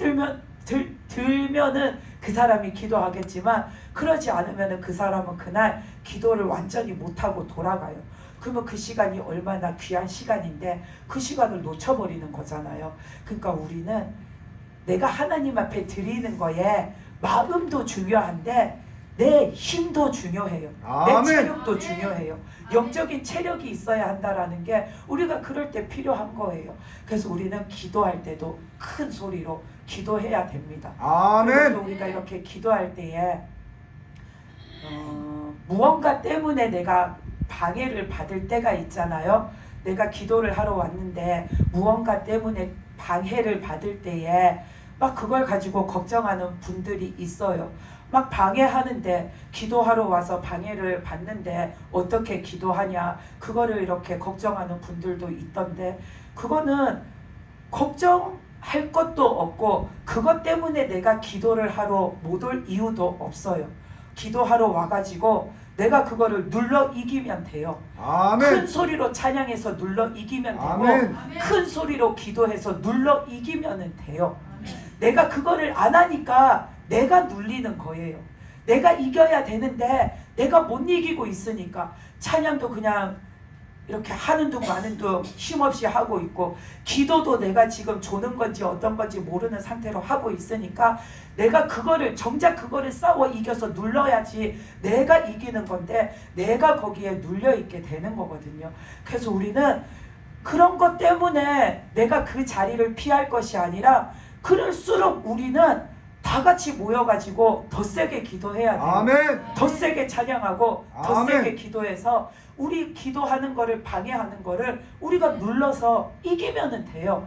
들면은 그 사람이 기도하겠지만 그러지 않으면은 그 사람은 그날 기도를 완전히 못하고 돌아가요. 그러면 그 시간이 얼마나 귀한 시간인데 그 시간을 놓쳐버리는 거잖아요. 그러니까 우리는 내가 하나님 앞에 드리는 거에 마음도 중요한데 내 힘도 중요해요. 아멘. 내 체력도 중요해요. 영적인 체력이 있어야 한다라는 게 우리가 그럴 때 필요한 거예요. 그래서 우리는 기도할 때도 큰 소리로 기도해야 됩니다. 아멘. 그리고 우리가 이렇게 기도할 때에 무언가 때문에 내가 방해를 받을 때가 있잖아요. 내가 기도를 하러 왔는데 무언가 때문에 방해를 받을 때에 막 그걸 가지고 걱정하는 분들이 있어요. 막 방해하는데 기도하러 와서 방해를 받는데 어떻게 기도하냐 그거를 이렇게 걱정하는 분들도 있던데 그거는 걱정할 것도 없고 그것 때문에 내가 기도를 하러 못 올 이유도 없어요. 기도하러 와가지고 내가 그거를 눌러 이기면 돼요. 아멘. 큰 소리로 찬양해서 눌러 이기면 되고 아멘. 큰 소리로 기도해서 눌러 이기면 돼요. 내가 그거를 안 하니까 내가 눌리는 거예요. 내가 이겨야 되는데 내가 못 이기고 있으니까 찬양도 그냥 이렇게 하는 둥 마는 둥 힘없이 하고 있고 기도도 내가 지금 조는 건지 어떤 건지 모르는 상태로 하고 있으니까 내가 그거를 정작 그거를 싸워 이겨서 눌러야지 내가 이기는 건데 내가 거기에 눌려 있게 되는 거거든요. 그래서 우리는 그런 것 때문에 내가 그 자리를 피할 것이 아니라 그럴수록 우리는 다 같이 모여가지고 더 세게 기도해야 돼요. 아멘. 더 세게 찬양하고 더 아멘. 세게 기도해서 우리 기도하는 거를 방해하는 거를 우리가 눌러서 이기면 돼요.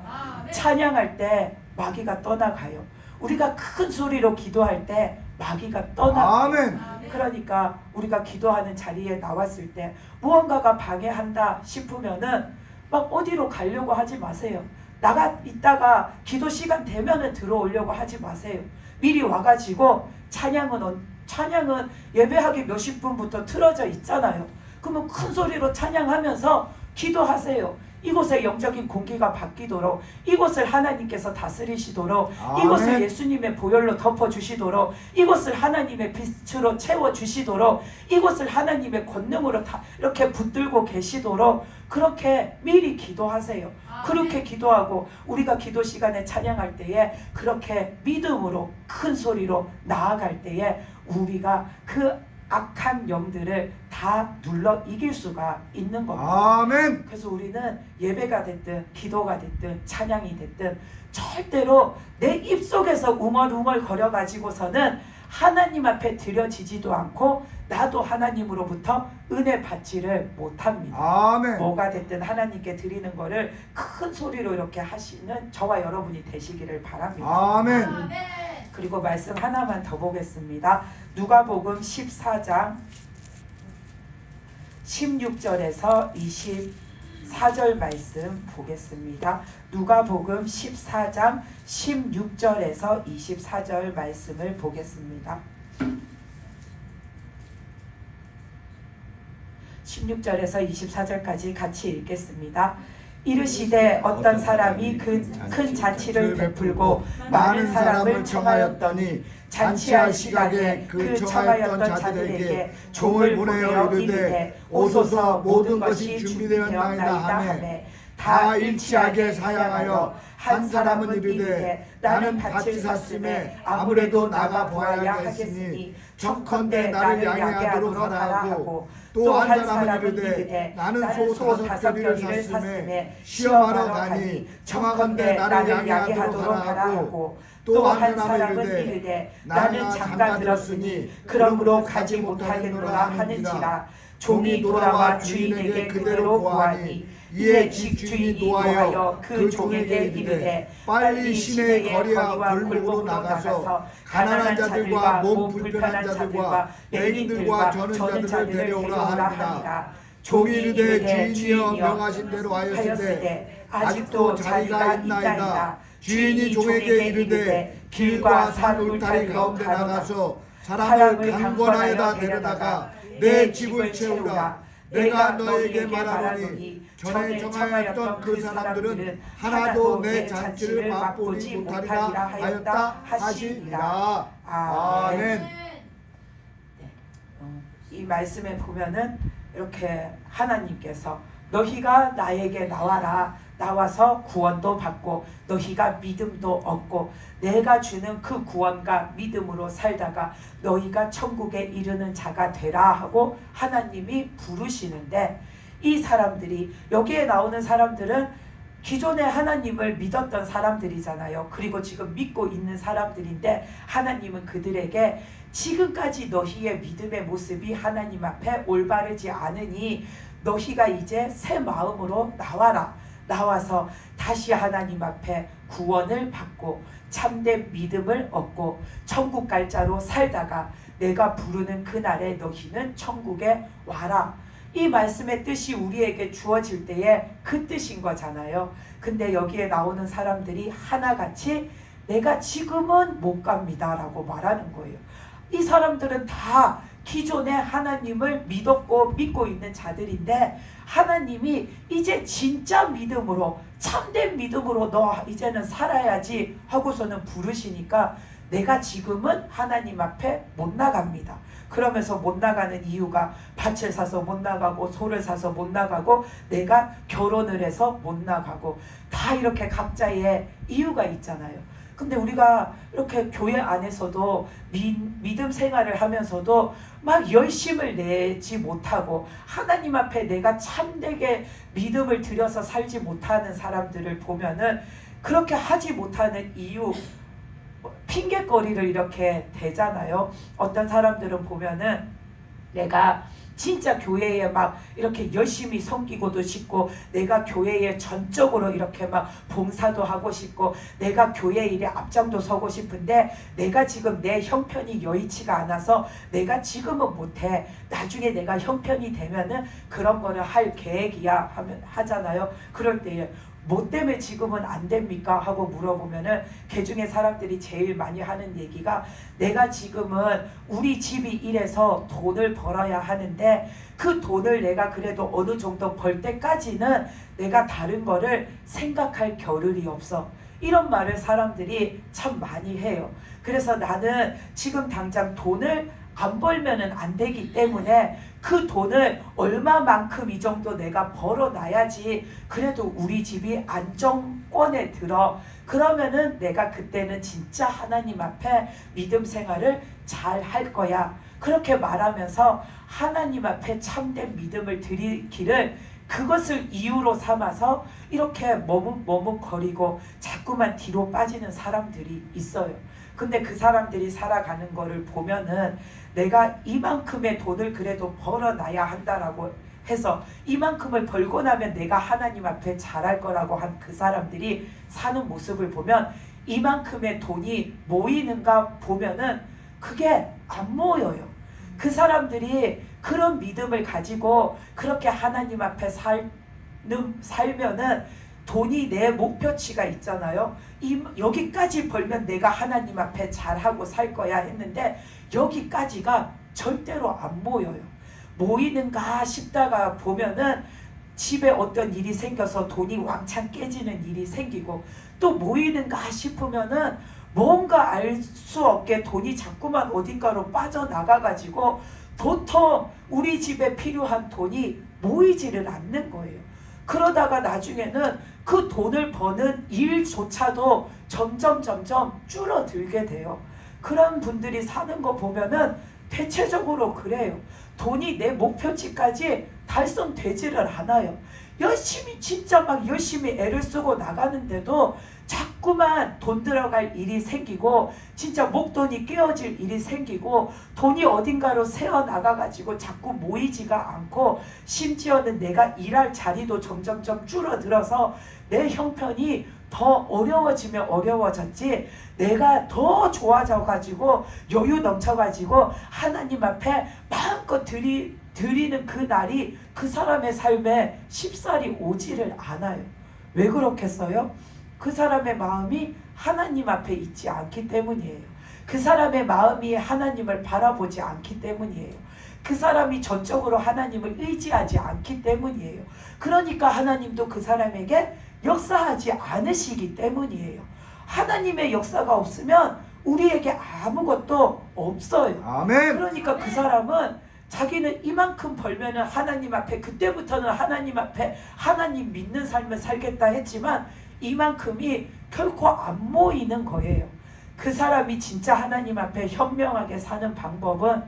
찬양할 때 마귀가 떠나가요. 우리가 큰 소리로 기도할 때 마귀가 떠나가요. 아멘. 그러니까 우리가 기도하는 자리에 나왔을 때 무언가가 방해한다 싶으면은 막 어디로 가려고 하지 마세요. 나가 있다가 기도 시간 되면은 들어오려고 하지 마세요. 미리 와가지고 찬양은 예배하기 몇십 분부터 틀어져 있잖아요. 그러면 큰 소리로 찬양하면서 기도하세요. 이곳에 영적인 공기가 바뀌도록, 이곳을 하나님께서 다스리시도록, 아멘. 이곳을 예수님의 보혈로 덮어주시도록, 이곳을 하나님의 빛으로 채워주시도록, 이곳을 하나님의 권능으로 다 이렇게 붙들고 계시도록 그렇게 미리 기도하세요. 그렇게 기도하고 우리가 기도 시간에 찬양할 때에 그렇게 믿음으로 큰 소리로 나아갈 때에 우리가 그 악한 영들을 다 눌러 이길 수가 있는 겁니다. 아멘. 그래서 우리는 예배가 됐든 기도가 됐든 찬양이 됐든 절대로 내 입속에서 웅얼웅얼 거려가지고서는 하나님 앞에 드려지지도 않고 나도 하나님으로부터 은혜 받지를 못합니다. 아멘. 뭐가 됐든 하나님께 드리는 거를 큰 소리로 이렇게 하시는 저와 여러분이 되시기를 바랍니다. 아멘. 그리고 말씀 하나만 더 보겠습니다. 누가복음 14장 16절에서 24절 말씀 보겠습니다. 누가복음 14장 16절에서 24절 말씀을 보겠습니다. 16절에서 24절까지 같이 읽겠습니다. 이르시되 어떤 사람이 그 큰 잔치를 베풀고 많은 사람을 청하였더니 잔치할 시각에 그 청하였던 자들에게 종을 보내어 이르되 오소서 모든 것이 준비되었나이다 하매 다 일치하게 사양하여 한 사람은 이르되 나는 밭을 샀음에 아무래도 나가 보아야 하겠으니 청컨대 나를 양해하도록 하라 하고 또 한 사람은 이르되 나는 소 5개를 샀음에 시험하러 가니 청컨대 나를 양해하도록 하라 하고 또 한 사람은 이르되 나는 장가 들었으니 그러므로 가지 못하겠노라 하는지라 종이 돌아와 주인에게 그대로 구하니 이에 집주인이 노하여 그 종에게 이르되 빨리 시내의 거리와 골목으로 나가서 가난한 자들과 몸 불편한 자들과 맹인들과 저는 자들을 데려오라 하니라. 종이 이르되 주인이여 명하신 대로 하였으되 아직도 자리가 있나이다. 주인이 종에게 이르되 길과 산 울타리 가운데 나가서 사람을 강권하여다 데려다가 내 집을 채우라. 내가 너에게 말하노니 전에 정하였던 그 사람들은 하나도 내 잔치를 맛보지 못하리라 하였다 하시니라. 아멘. 이 말씀에 보면은 이렇게 하나님께서 너희가 나에게 나와라. 나와서 구원도 받고 너희가 믿음도 얻고 내가 주는 그 구원과 믿음으로 살다가 너희가 천국에 이르는 자가 되라 하고 하나님이 부르시는데 이 사람들이 여기에 나오는 사람들은 기존에 하나님을 믿었던 사람들이잖아요. 그리고 지금 믿고 있는 사람들인데 하나님은 그들에게 지금까지 너희의 믿음의 모습이 하나님 앞에 올바르지 않으니 너희가 이제 새 마음으로 나와라. 나와서 다시 하나님 앞에 구원을 받고 참된 믿음을 얻고 천국 갈 자로 살다가 내가 부르는 그날에 너희는 천국에 와라. 이 말씀의 뜻이 우리에게 주어질 때에 그 뜻인 거잖아요. 근데 여기에 나오는 사람들이 하나같이 내가 지금은 못 갑니다 라고 말하는 거예요. 이 사람들은 다 기존의 하나님을 믿고 있는 자들인데 하나님이 이제 진짜 믿음으로 참된 믿음으로 너 이제는 살아야지 하고서는 부르시니까 내가 지금은 하나님 앞에 못 나갑니다. 그러면서 못 나가는 이유가 밭을 사서 못 나가고 소를 사서 못 나가고 내가 결혼을 해서 못 나가고 다 이렇게 각자의 이유가 있잖아요. 근데 우리가 이렇게 교회 안에서도 믿음 생활을 하면서도 막 열심을 내지 못하고 하나님 앞에 내가 참되게 믿음을 들여서 살지 못하는 사람들을 보면은 그렇게 하지 못하는 이유 핑계거리를 이렇게 대잖아요. 어떤 사람들은 보면은 내가 진짜 교회에 막 이렇게 열심히 섬기고도 싶고 내가 교회에 전적으로 이렇게 막 봉사도 하고 싶고 내가 교회 일에 앞장도 서고 싶은데 내가 지금 내 형편이 여의치가 않아서 내가 지금은 못해. 나중에 내가 형편이 되면은 그런 거를 할 계획이야 하잖아요. 그럴 때에 뭐 때문에 지금은 안 됩니까? 하고 물어보면은 그 중에 사람들이 제일 많이 하는 얘기가 내가 지금은 우리 집이 이래서 돈을 벌어야 하는데 그 돈을 내가 그래도 어느 정도 벌 때까지는 내가 다른 거를 생각할 겨를이 없어. 이런 말을 사람들이 참 많이 해요. 그래서 나는 지금 당장 돈을 안 벌면은 안 되기 때문에 그 돈을 얼마만큼 이 정도 내가 벌어놔야지 그래도 우리 집이 안정권에 들어. 그러면은 내가 그때는 진짜 하나님 앞에 믿음 생활을 잘 할 거야. 그렇게 말하면서 하나님 앞에 참된 믿음을 드리기를 그것을 이유로 삼아서 이렇게 머뭇거리고 자꾸만 뒤로 빠지는 사람들이 있어요. 근데 그 사람들이 살아가는 거를 보면은 내가 이만큼의 돈을 그래도 벌어놔야 한다라고 해서 이만큼을 벌고 나면 내가 하나님 앞에 잘할 거라고 한 그 사람들이 사는 모습을 보면 이만큼의 돈이 모이는가 보면은 그게 안 모여요. 그 사람들이 그런 믿음을 가지고 그렇게 하나님 앞에 살면은 돈이 내 목표치가 있잖아요. 여기까지 벌면 내가 하나님 앞에 잘하고 살 거야 했는데 여기까지가 절대로 안 모여요. 모이는가 싶다가 보면은 집에 어떤 일이 생겨서 돈이 왕창 깨지는 일이 생기고 또 모이는가 싶으면은 뭔가 알 수 없게 돈이 자꾸만 어딘가로 빠져나가가지고 도통 우리 집에 필요한 돈이 모이지를 않는 거예요. 그러다가 나중에는 그 돈을 버는 일조차도 점점 줄어들게 돼요. 그런 분들이 사는 거 보면은 대체적으로 그래요. 돈이 내 목표치까지 달성되지를 않아요. 열심히 진짜 막 열심히 애를 쓰고 나가는데도 자꾸만 돈 들어갈 일이 생기고 진짜 목돈이 깨어질 일이 생기고 돈이 어딘가로 새어나가가지고 자꾸 모이지가 않고 심지어는 내가 일할 자리도 점점 줄어들어서 내 형편이 더 어려워지면 어려워졌지 내가 더 좋아져가지고 여유 넘쳐가지고 하나님 앞에 마음껏 드리는 그 날이 그 사람의 삶에 쉽사리 오지를 않아요. 왜 그렇겠어요? 그 사람의 마음이 하나님 앞에 있지 않기 때문이에요. 그 사람의 마음이 하나님을 바라보지 않기 때문이에요. 그 사람이 전적으로 하나님을 의지하지 않기 때문이에요. 그러니까 하나님도 그 사람에게 역사하지 않으시기 때문이에요. 하나님의 역사가 없으면 우리에게 아무것도 없어요. 아멘. 그러니까 그 사람은 자기는 이만큼 벌면은 하나님 앞에 그때부터는 하나님 앞에 하나님 믿는 삶을 살겠다 했지만 이만큼이 결코 안 모이는 거예요. 그 사람이 진짜 하나님 앞에 현명하게 사는 방법은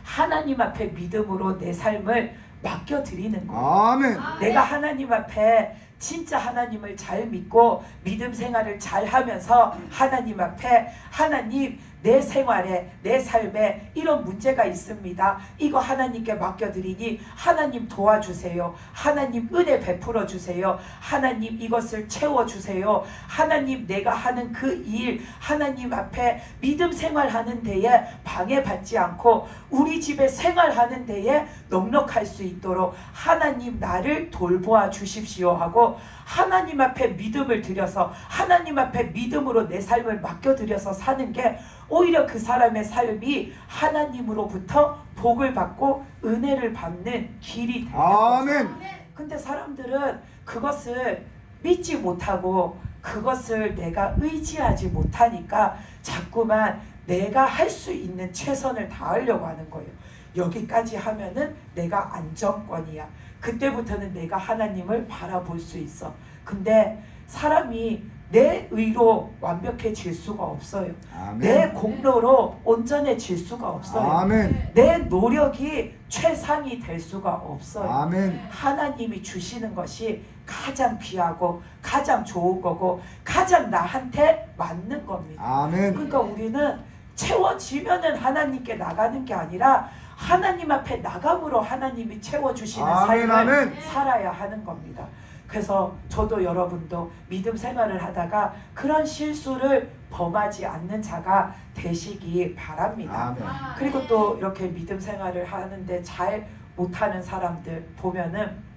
하나님 앞에 믿음으로 내 삶을 맡겨드리는 거예요. 아멘. 내가 하나님 앞에 진짜 하나님을 잘 믿고 믿음 생활을 잘 하면서 하나님 앞에 하나님 내 생활에 내 삶에 이런 문제가 있습니다. 이거 하나님께 맡겨드리니 하나님 도와주세요. 하나님 은혜 베풀어 주세요. 하나님 이것을 채워주세요. 하나님 내가 하는 그 일 하나님 앞에 믿음 생활하는 데에 방해받지 않고 우리 집에 생활하는 데에 넉넉할 수 있도록 하나님 나를 돌보아 주십시오 하고 아니고 하나님 앞에 믿음을 들여서 하나님 앞에 믿음으로 내 삶을 맡겨드려서 사는 게 오히려 그 사람의 삶이 하나님으로부터 복을 받고 은혜를 받는 길이 되는 아멘. 거죠. 근데 사람들은 그것을 믿지 못하고 그것을 내가 의지하지 못하니까 자꾸만 내가 할 수 있는 최선을 다하려고 하는 거예요. 여기까지 하면은 내가 안정권이야. 그때부터는 내가 하나님을 바라볼 수 있어. 근데 사람이 내 의로 완벽해질 수가 없어요. 아멘. 내 공로로 온전해질 수가 없어요. 아멘. 내 노력이 최상이 될 수가 없어요. 아멘. 하나님이 주시는 것이 가장 귀하고 가장 좋은 거고 가장 나한테 맞는 겁니다. 아멘. 그러니까 우리는 채워지면은 하나님께 나가는 게 아니라 하나님 앞에 나감으로 하나님이 채워주시는 아멘, 삶을 아멘. 살아야 하는 겁니다. 그래서 저도 여러분도 믿음 생활을 하다가 그런 실수를 범하지 않는 자가 되시기 바랍니다. 아멘. 그리고 또 이렇게 믿음 생활을 하는데 잘 못하는 사람들 보면은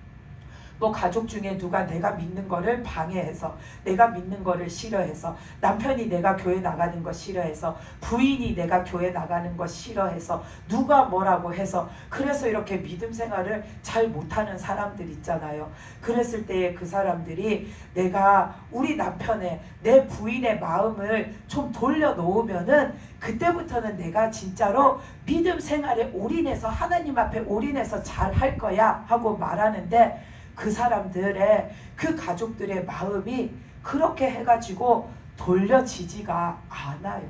뭐 가족 중에 누가 내가 믿는 거를 방해해서 내가 믿는 거를 싫어해서 남편이 내가 교회 나가는 거 싫어해서 부인이 내가 교회 나가는 거 싫어해서 누가 뭐라고 해서 그래서 이렇게 믿음 생활을 잘 못하는 사람들 있잖아요. 그랬을 때에 그 사람들이 내가 우리 남편의 내 부인의 마음을 좀 돌려놓으면은 그때부터는 내가 진짜로 믿음 생활에 올인해서 하나님 앞에 올인해서 잘 할 거야 하고 말하는데 그 사람들의 그 가족들의 마음이 그렇게 해가지고 돌려지지가 않아요.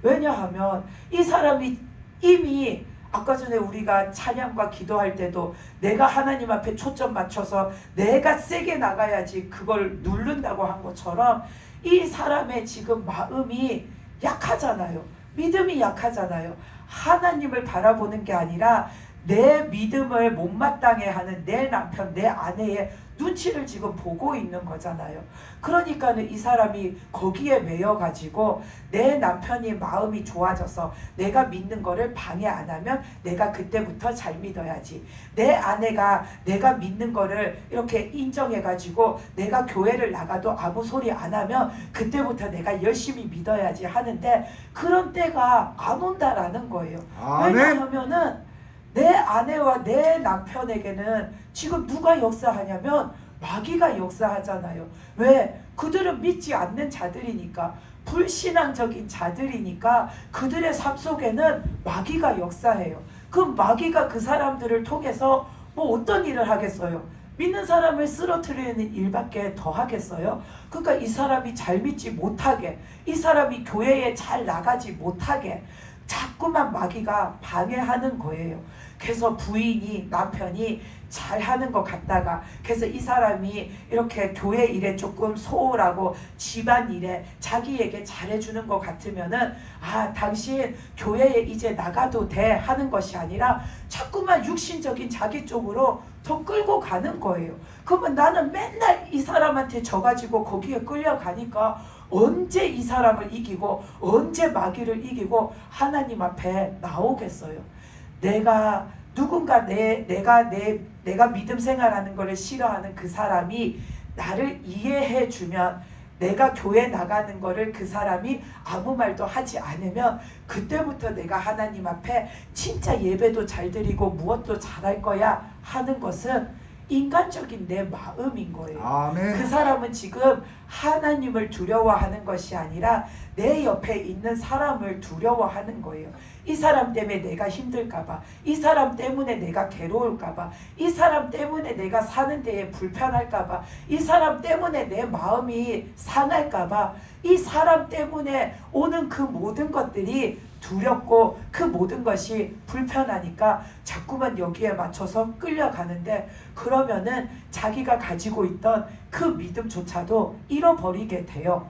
왜냐하면 이 사람이 이미 아까 전에 우리가 찬양과 기도할 때도 내가 하나님 앞에 초점 맞춰서 내가 세게 나가야지 그걸 누른다고 한 것처럼 이 사람의 지금 마음이 약하잖아요. 믿음이 약하잖아요. 하나님을 바라보는 게 아니라 내 믿음을 못마땅해 하는 내 남편, 내 아내의 눈치를 지금 보고 있는 거잖아요. 그러니까는 이 사람이 거기에 매여가지고 내 남편이 마음이 좋아져서 내가 믿는 거를 방해 안 하면 내가 그때부터 잘 믿어야지. 내 아내가 내가 믿는 거를 이렇게 인정해가지고 내가 교회를 나가도 아무 소리 안 하면 그때부터 내가 열심히 믿어야지 하는데 그런 때가 안 온다라는 거예요. 아멘. 왜냐하면은 내 아내와 내 남편에게는 지금 누가 역사하냐면 마귀가 역사하잖아요. 왜? 그들은 믿지 않는 자들이니까, 불신앙적인 자들이니까 그들의 삶 속에는 마귀가 역사해요. 그 마귀가 그 사람들을 통해서 뭐 어떤 일을 하겠어요? 믿는 사람을 쓰러뜨리는 일밖에 더 하겠어요? 그러니까 이 사람이 잘 믿지 못하게, 이 사람이 교회에 잘 나가지 못하게 자꾸만 마귀가 방해하는 거예요. 그래서 부인이 남편이 잘하는 것 같다가 그래서 이 사람이 이렇게 교회 일에 조금 소홀하고 집안 일에 자기에게 잘해주는 것 같으면은 아 당신 교회에 이제 나가도 돼 하는 것이 아니라 자꾸만 육신적인 자기 쪽으로 더 끌고 가는 거예요. 그러면 나는 맨날 이 사람한테 져가지고 거기에 끌려가니까 언제 이 사람을 이기고 언제 마귀를 이기고 하나님 앞에 나오겠어요. 내가 누군가 내가 믿음 생활하는 것을 싫어하는 그 사람이 나를 이해해 주면 내가 교회 나가는 거를 그 사람이 아무 말도 하지 않으면 그때부터 내가 하나님 앞에 진짜 예배도 잘 드리고 무엇도 잘할 거야 하는 것은 인간적인 내 마음인 거예요. 아멘. 그 사람은 지금 하나님을 두려워하는 것이 아니라 내 옆에 있는 사람을 두려워하는 거예요. 이 사람 때문에 내가 힘들까봐, 이 사람 때문에 내가 괴로울까봐, 이 사람 때문에 내가 사는 데에 불편할까봐, 이 사람 때문에 내 마음이 상할까봐, 이 사람 때문에 오는 그 모든 것들이 두렵고 그 모든 것이 불편하니까 자꾸만 여기에 맞춰서 끌려가는데 그러면은 자기가 가지고 있던 그 믿음조차도 잃어버리게 돼요.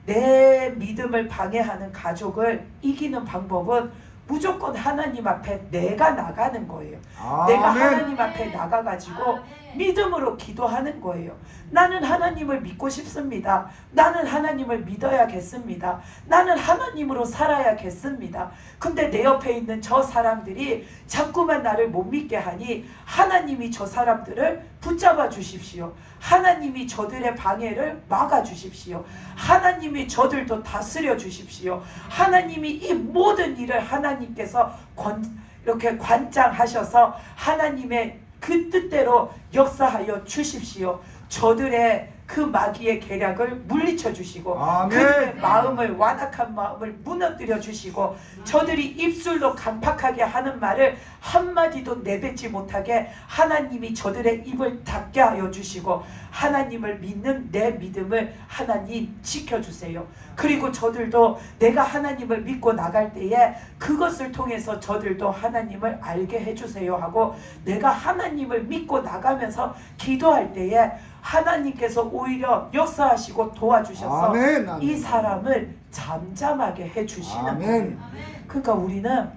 내 믿음을 방해하는 가족을 이기는 방법은 무조건 하나님 앞에 내가 나가는 거예요. 아멘. 내가 하나님 앞에 나가가지고 믿음으로 기도하는 거예요. 나는 하나님을 믿고 싶습니다. 나는 하나님을 믿어야겠습니다. 나는 하나님으로 살아야겠습니다. 근데 내 옆에 있는 저 사람들이 자꾸만 나를 못 믿게 하니 하나님이 저 사람들을 붙잡아 주십시오. 하나님이 저들의 방해를 막아 주십시오. 하나님이 저들도 다스려 주십시오. 하나님이 이 모든 일을 하나님께서 이렇게 관장하셔서 하나님의 그 뜻대로 역사하여 주십시오. 저들의 그 마귀의 계략을 물리쳐 주시고 그들의 마음을 완악한 마음을 무너뜨려 주시고 저들이 입술로 강팍하게 하는 말을 한마디도 내뱉지 못하게 하나님이 저들의 입을 닫게 하여 주시고 하나님을 믿는 내 믿음을 하나님 지켜주세요. 그리고 저들도 내가 하나님을 믿고 나갈 때에 그것을 통해서 저들도 하나님을 알게 해주세요 하고 내가 하나님을 믿고 나가면서 기도할 때에 하나님께서 오히려 역사하시고 도와주셔서 아멘, 아멘. 이 사람을 잠잠하게 해주시는 거예요. 그러니까 우리는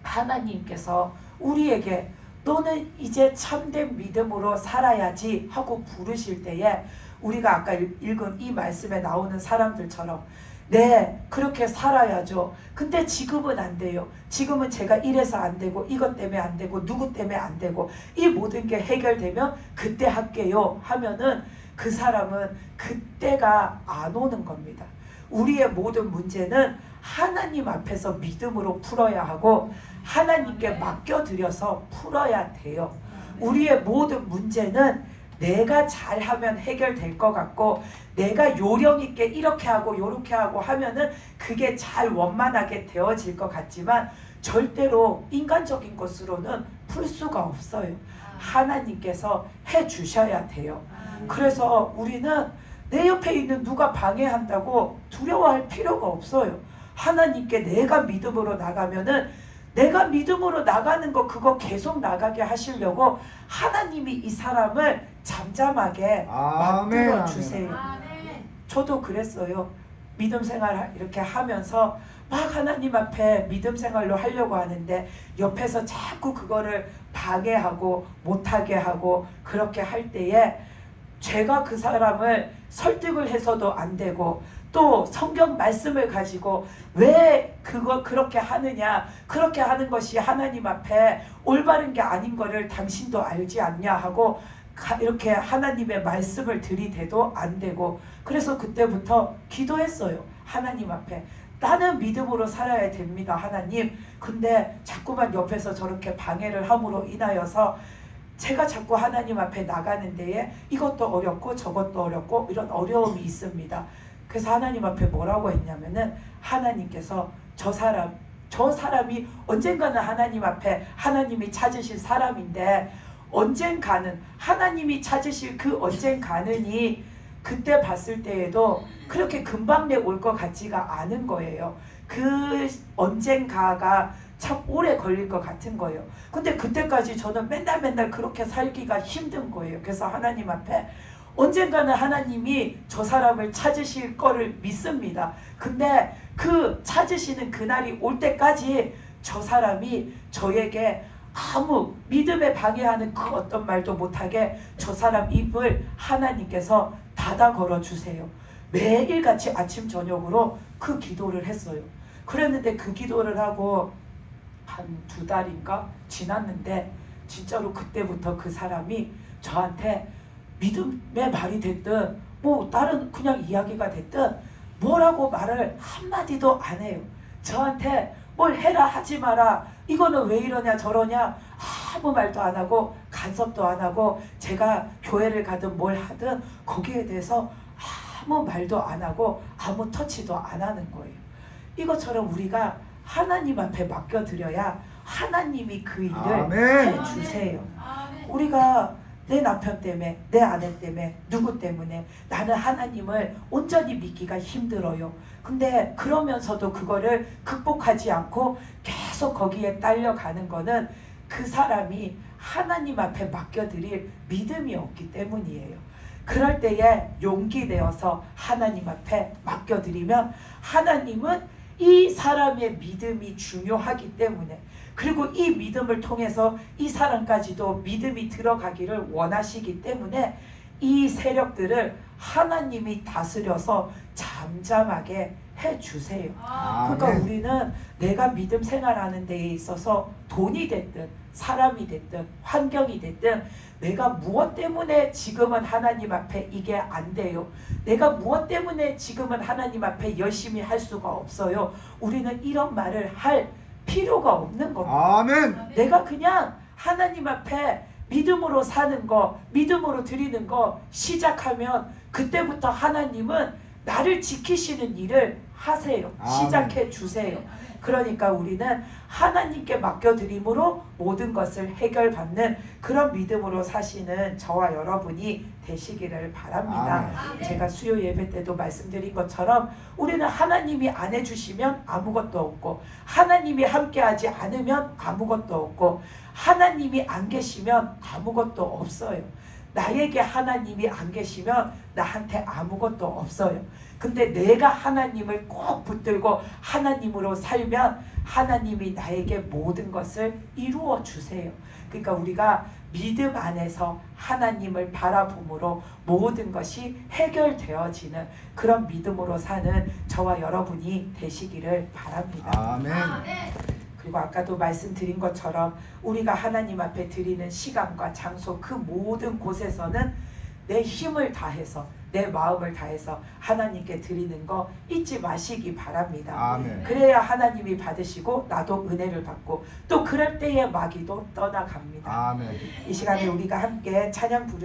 하나님께서 우리에게 너는 이제 참된 믿음으로 살아야지 하고 부르실 때에 우리가 아까 읽은 이 말씀에 나오는 사람들처럼 네, 그렇게 살아야죠. 근데 지금은 안 돼요. 지금은 제가 이래서 안 되고 이것 때문에 안 되고 누구 때문에 안 되고 이 모든 게 해결되면 그때 할게요 하면은 그 사람은 그때가 안 오는 겁니다. 우리의 모든 문제는 하나님 앞에서 믿음으로 풀어야 하고 하나님께 맡겨드려서 풀어야 돼요. 우리의 모든 문제는 내가 잘하면 해결될 것 같고 내가 요령 있게 이렇게 하고 요렇게 하고 하면은 그게 잘 원만하게 되어질 것 같지만 절대로 인간적인 것으로는 풀 수가 없어요. 하나님께서 해주셔야 돼요. 그래서 우리는 내 옆에 있는 누가 방해한다고 두려워할 필요가 없어요. 하나님께 내가 믿음으로 나가면은 내가 믿음으로 나가는 거 그거 계속 나가게 하시려고 하나님이 이 사람을 잠잠하게 만들어 주세요. 저도 그랬어요. 믿음 생활 이렇게 하면서 막 하나님 앞에 믿음 생활로 하려고 하는데 옆에서 자꾸 그거를 방해하고 못하게 하고 그렇게 할 때에 제가 그 사람을 설득을 해서도 안 되고 또 성경 말씀을 가지고 왜 그거 그렇게 하느냐, 그렇게 하는 것이 하나님 앞에 올바른 게 아닌 거를 당신도 알지 않냐 하고 이렇게 하나님의 말씀을 들이대도 안 되고 그래서 그때부터 기도했어요. 하나님 앞에 나는 믿음으로 살아야 됩니다. 하나님. 근데 자꾸만 옆에서 저렇게 방해를 함으로 인하여서 제가 자꾸 하나님 앞에 나가는 데에 이것도 어렵고 저것도 어렵고 이런 어려움이 있습니다. 그래서 하나님 앞에 뭐라고 했냐면은 하나님께서 저 사람이 언젠가는 하나님 앞에 하나님이 찾으실 사람인데 언젠가는 하나님이 찾으실 그 언젠가는이 그때 봤을 때에도 그렇게 금방 내 올 것 같지가 않은 거예요. 그 언젠가가 참 오래 걸릴 것 같은 거예요. 근데 그때까지 저는 맨날 그렇게 살기가 힘든 거예요. 그래서 하나님 앞에 언젠가는 하나님이 저 사람을 찾으실 거를 믿습니다. 근데 그 찾으시는 그날이 올 때까지 저 사람이 저에게 아무 믿음에 방해하는 그 어떤 말도 못하게 저 사람 입을 하나님께서 닫아 걸어주세요. 매일같이 아침 저녁으로 그 기도를 했어요. 그랬는데 그 기도를 하고 한 2달인가 지났는데 진짜로 그때부터 그 사람이 저한테 믿음의 말이 됐든 뭐 다른 그냥 이야기가 됐든 뭐라고 말을 한마디도 안 해요. 저한테 뭘 해라 하지 마라 이거는 왜 이러냐 저러냐 아무 말도 안 하고 간섭도 안 하고 제가 교회를 가든 뭘 하든 거기에 대해서 아무 말도 안 하고 아무 터치도 안 하는 거예요. 이것처럼 우리가 하나님 앞에 맡겨드려야 하나님이 그 일을 해주세요. 우리가 내 남편 때문에 내 아내 때문에 누구 때문에 나는 하나님을 온전히 믿기가 힘들어요. 근데 그러면서도 그거를 극복하지 않고 계속 거기에 딸려가는 거는 그 사람이 하나님 앞에 맡겨드릴 믿음이 없기 때문이에요. 그럴 때에 용기 내어서 하나님 앞에 맡겨드리면 하나님은 이 사람의 믿음이 중요하기 때문에, 그리고 이 믿음을 통해서 이 사람까지도 믿음이 들어가기를 원하시기 때문에 이 세력들을 하나님이 다스려서 잠잠하게 해주세요. 그러니까 아멘. 우리는 내가 믿음 생활하는 데에 있어서 돈이 됐든 사람이 됐든 환경이 됐든 내가 무엇 때문에 지금은 하나님 앞에 이게 안 돼요. 내가 무엇 때문에 지금은 하나님 앞에 열심히 할 수가 없어요. 우리는 이런 말을 할 필요가 없는 겁니다. 아멘. 내가 그냥 하나님 앞에 믿음으로 사는 거, 믿음으로 드리는 거 시작하면 그때부터 하나님은 나를 지키시는 일을 하세요. 아멘. 시작해 주세요. 그러니까 우리는 하나님께 맡겨드림으로 모든 것을 해결받는 그런 믿음으로 사시는 저와 여러분이 되시기를 바랍니다. 아멘. 제가 수요 예배 때도 말씀드린 것처럼 우리는 하나님이 안 해주시면 아무것도 없고, 하나님이 함께하지 않으면 아무것도 없고, 하나님이 안 계시면 아무것도 없어요. 나에게 하나님이 안 계시면 나한테 아무것도 없어요. 근데 내가 하나님을 꼭 붙들고 하나님으로 살면 하나님이 나에게 모든 것을 이루어 주세요. 그러니까 우리가 믿음 안에서 하나님을 바라봄으로 모든 것이 해결되어지는 그런 믿음으로 사는 저와 여러분이 되시기를 바랍니다. 아멘. 그리고 아까도 말씀드린 것처럼 우리가 하나님 앞에 드리는 시간과 장소 그 모든 곳에서는 내 힘을 다해서 내 마음을 다해서 하나님께 드리는 거 잊지 마시기 바랍니다. 아멘. 그래야 하나님이 받으시고 나도 은혜를 받고 또 그럴 때에 마귀도 떠나갑니다. 아멘. 이 시간에 우리가 함께 찬양 부르